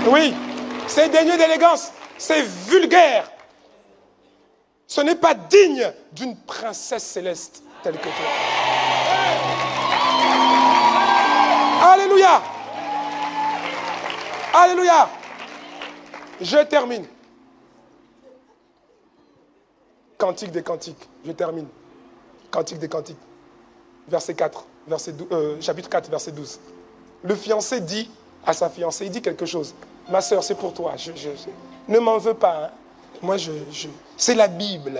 Oui, c'est dénué d'élégance. C'est vulgaire. Ce n'est pas digne d'une princesse céleste telle que toi. Alléluia. Alléluia. Je termine. Cantique des cantiques. Je termine. Cantique des cantiques. Verset 4, chapitre 4, verset 12. Le fiancé dit à sa fiancée, il dit quelque chose. Ma sœur, c'est pour toi. Ne m'en veux pas. Hein. Moi, c'est la Bible.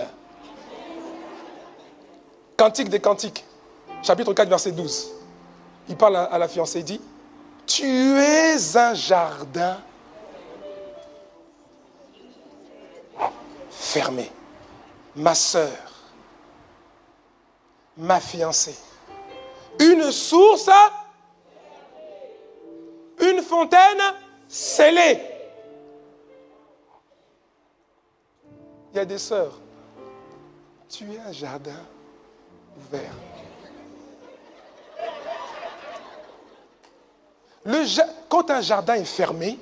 Cantique des cantiques. Chapitre 4, verset 12. Il parle à la fiancée, il dit, tu es un jardin fermé. Ma sœur, ma fiancée, une source, une fontaine scellée. Il y a des sœurs, tu es un jardin ouvert. Quand un jardin est fermé,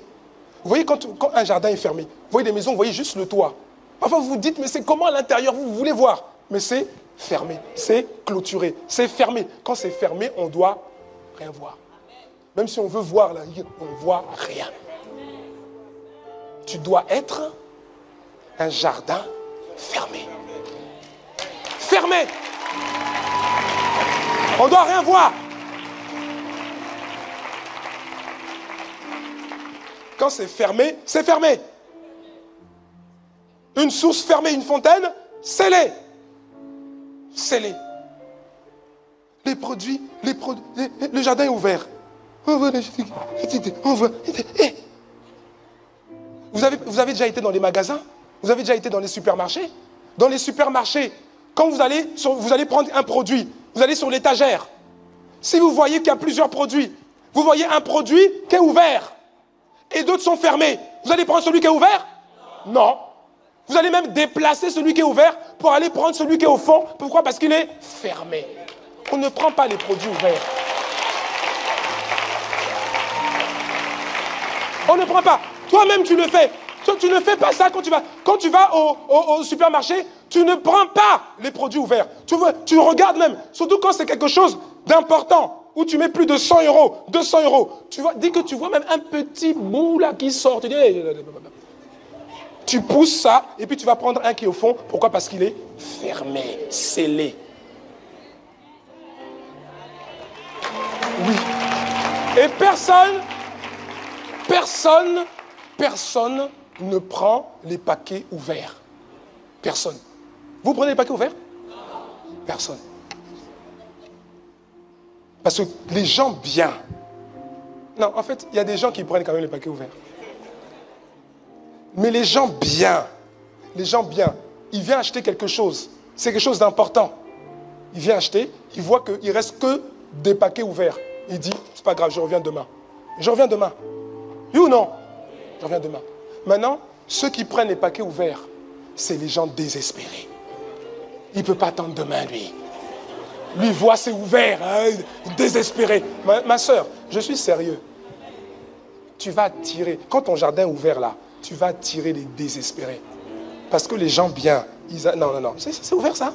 Vous voyez, quand un jardin est fermé, vous voyez des maisons, vous voyez juste le toit. Parfois, vous vous dites, mais c'est comment à l'intérieur? Vous voulez voir. Mais c'est fermé, c'est clôturé, c'est fermé. Quand c'est fermé, on doit rien voir. Même si on veut voir, là, on ne voit rien. Tu dois être un jardin fermé. Fermé. On ne doit rien voir. Quand c'est fermé, c'est fermé. Une source fermée, une fontaine, scellée. Scellée. Les produits, le jardin est ouvert. On voit, vous avez déjà été dans les magasins? Vous avez déjà été dans les supermarchés? Dans les supermarchés, quand vous allez prendre un produit, vous allez sur l'étagère. Si vous voyez qu'il y a plusieurs produits, vous voyez un produit qui est ouvert et d'autres sont fermés, vous allez prendre celui qui est ouvert? Non. Vous allez même déplacer celui qui est ouvert pour aller prendre celui qui est au fond. Pourquoi? Parce qu'il est fermé. On ne prend pas les produits ouverts. On ne prend pas. Toi-même, tu le fais. Tu ne fais pas ça quand tu vas au supermarché. Tu ne prends pas les produits ouverts. Tu regardes même. Surtout quand c'est quelque chose d'important. Où tu mets plus de 100 €, 200 €. Tu vois, dès que tu vois même un petit bout là qui sort, tu dis... Tu pousses ça et puis tu vas prendre un qui est au fond. Pourquoi? Parce qu'il est fermé, scellé. Oui. Et personne ne prend les paquets ouverts. Personne. Vous prenez les paquets ouverts? Personne. Parce que les gens bien... Non, en fait, il y a des gens qui prennent quand même les paquets ouverts. Mais les gens bien, il vient acheter quelque chose. C'est quelque chose d'important. Il vient acheter, il voit qu'il ne reste que des paquets ouverts. Il dit, c'est pas grave, je reviens demain. Je reviens demain. Oui ou non? Je reviens demain. Maintenant, ceux qui prennent les paquets ouverts, c'est les gens désespérés. Il ne peut pas attendre demain, lui. Lui voit, c'est ouvert, hein, désespéré. Ma soeur, je suis sérieux. Tu vas attirer, quand ton jardin est ouvert là, tu vas attirer les désespérés. Parce que les gens bien, non, c'est ouvert ça?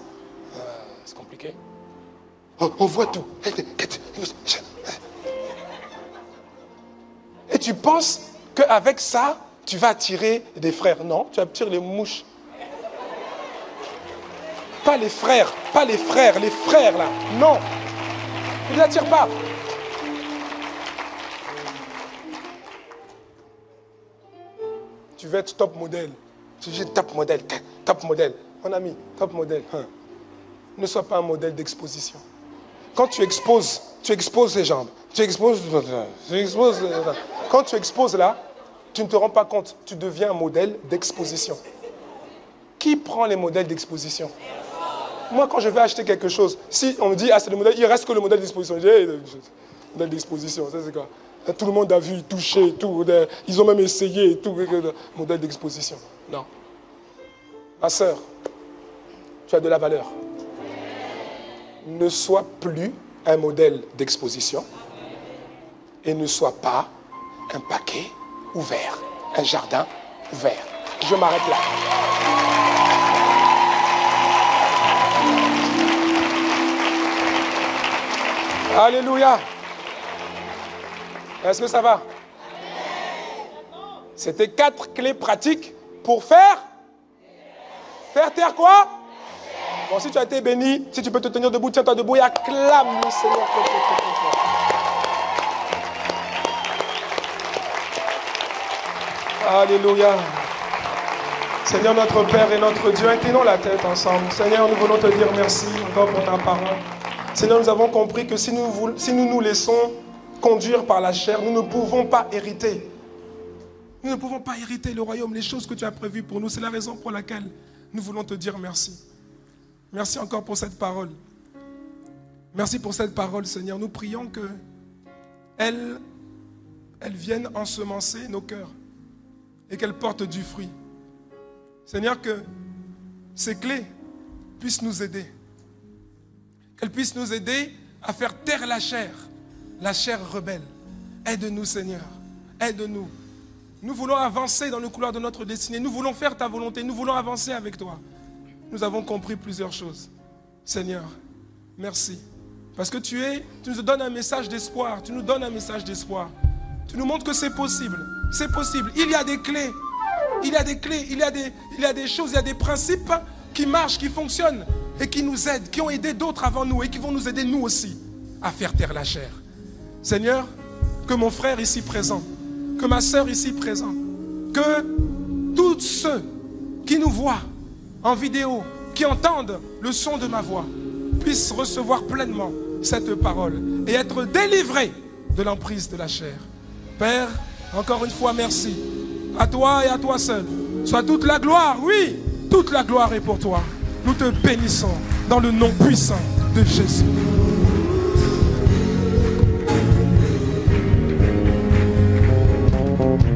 C'est compliqué. On voit tout. Et tu penses qu'avec ça, tu vas attirer des frères. Non, tu attires les mouches. Pas les frères là. Non, tu ne les attires pas. Tu veux être top modèle. Tu dis top modèle. Mon ami, top modèle. Ne sois pas un modèle d'exposition. Quand tu exposes les jambes. Quand tu exposes là, tu ne te rends pas compte. Tu deviens un modèle d'exposition. Qui prend les modèles d'exposition? Moi, quand je vais acheter quelque chose, si on me dit, c'est le modèle, il reste que le modèle d'exposition. Je dis, modèle d'exposition, ça c'est quoi? Tout le monde a vu, touché, tout. Ils ont même essayé, tout. Modèle d'exposition. Non. Ma soeur, tu as de la valeur. Ne sois plus un modèle d'exposition et ne sois pas un paquet ouvert, un jardin ouvert. Je m'arrête là. Alléluia. Est-ce que ça va? C'était 4 clés pratiques pour faire taire quoi? Bon, si tu as été béni, si tu peux te tenir debout, tiens-toi debout et acclame le Seigneur. Alléluia. Seigneur notre Père et notre Dieu, inclinons la tête ensemble. Seigneur, nous voulons te dire merci encore pour ta parole. Seigneur, nous avons compris que si nous nous laissons conduire par la chair, nous ne pouvons pas hériter. Nous ne pouvons pas hériter le royaume, les choses que tu as prévues pour nous. C'est la raison pour laquelle nous voulons te dire merci. Merci encore pour cette parole. Merci pour cette parole, Seigneur. Nous prions que elle vienne ensemencer nos cœurs et qu'elle porte du fruit. Seigneur, que ces clés puissent nous aider. Qu'elles puissent nous aider à faire taire la chair rebelle. Aide-nous, Seigneur. Aide-nous. Nous voulons avancer dans le couloir de notre destinée. Nous voulons faire ta volonté. Nous voulons avancer avec toi. Nous avons compris plusieurs choses. Seigneur, merci. Parce que tu nous donnes un message d'espoir. Tu nous donnes un message d'espoir. Tu nous montres que c'est possible. C'est possible. Il y a des clés. Il y a des clés. Il y a des choses. Il y a des principes qui marchent, qui fonctionnent et qui nous aident, qui ont aidé d'autres avant nous et qui vont nous aider nous aussi à faire taire la chair. Seigneur, que mon frère ici présent, que ma sœur ici présente, que tous ceux qui nous voient en vidéo, qui entendent le son de ma voix, puissent recevoir pleinement cette parole et être délivrés de l'emprise de la chair. Père, encore une fois, merci. À toi et à toi seul. Soit toute la gloire, oui, toute la gloire est pour toi. Nous te bénissons dans le nom puissant de Jésus.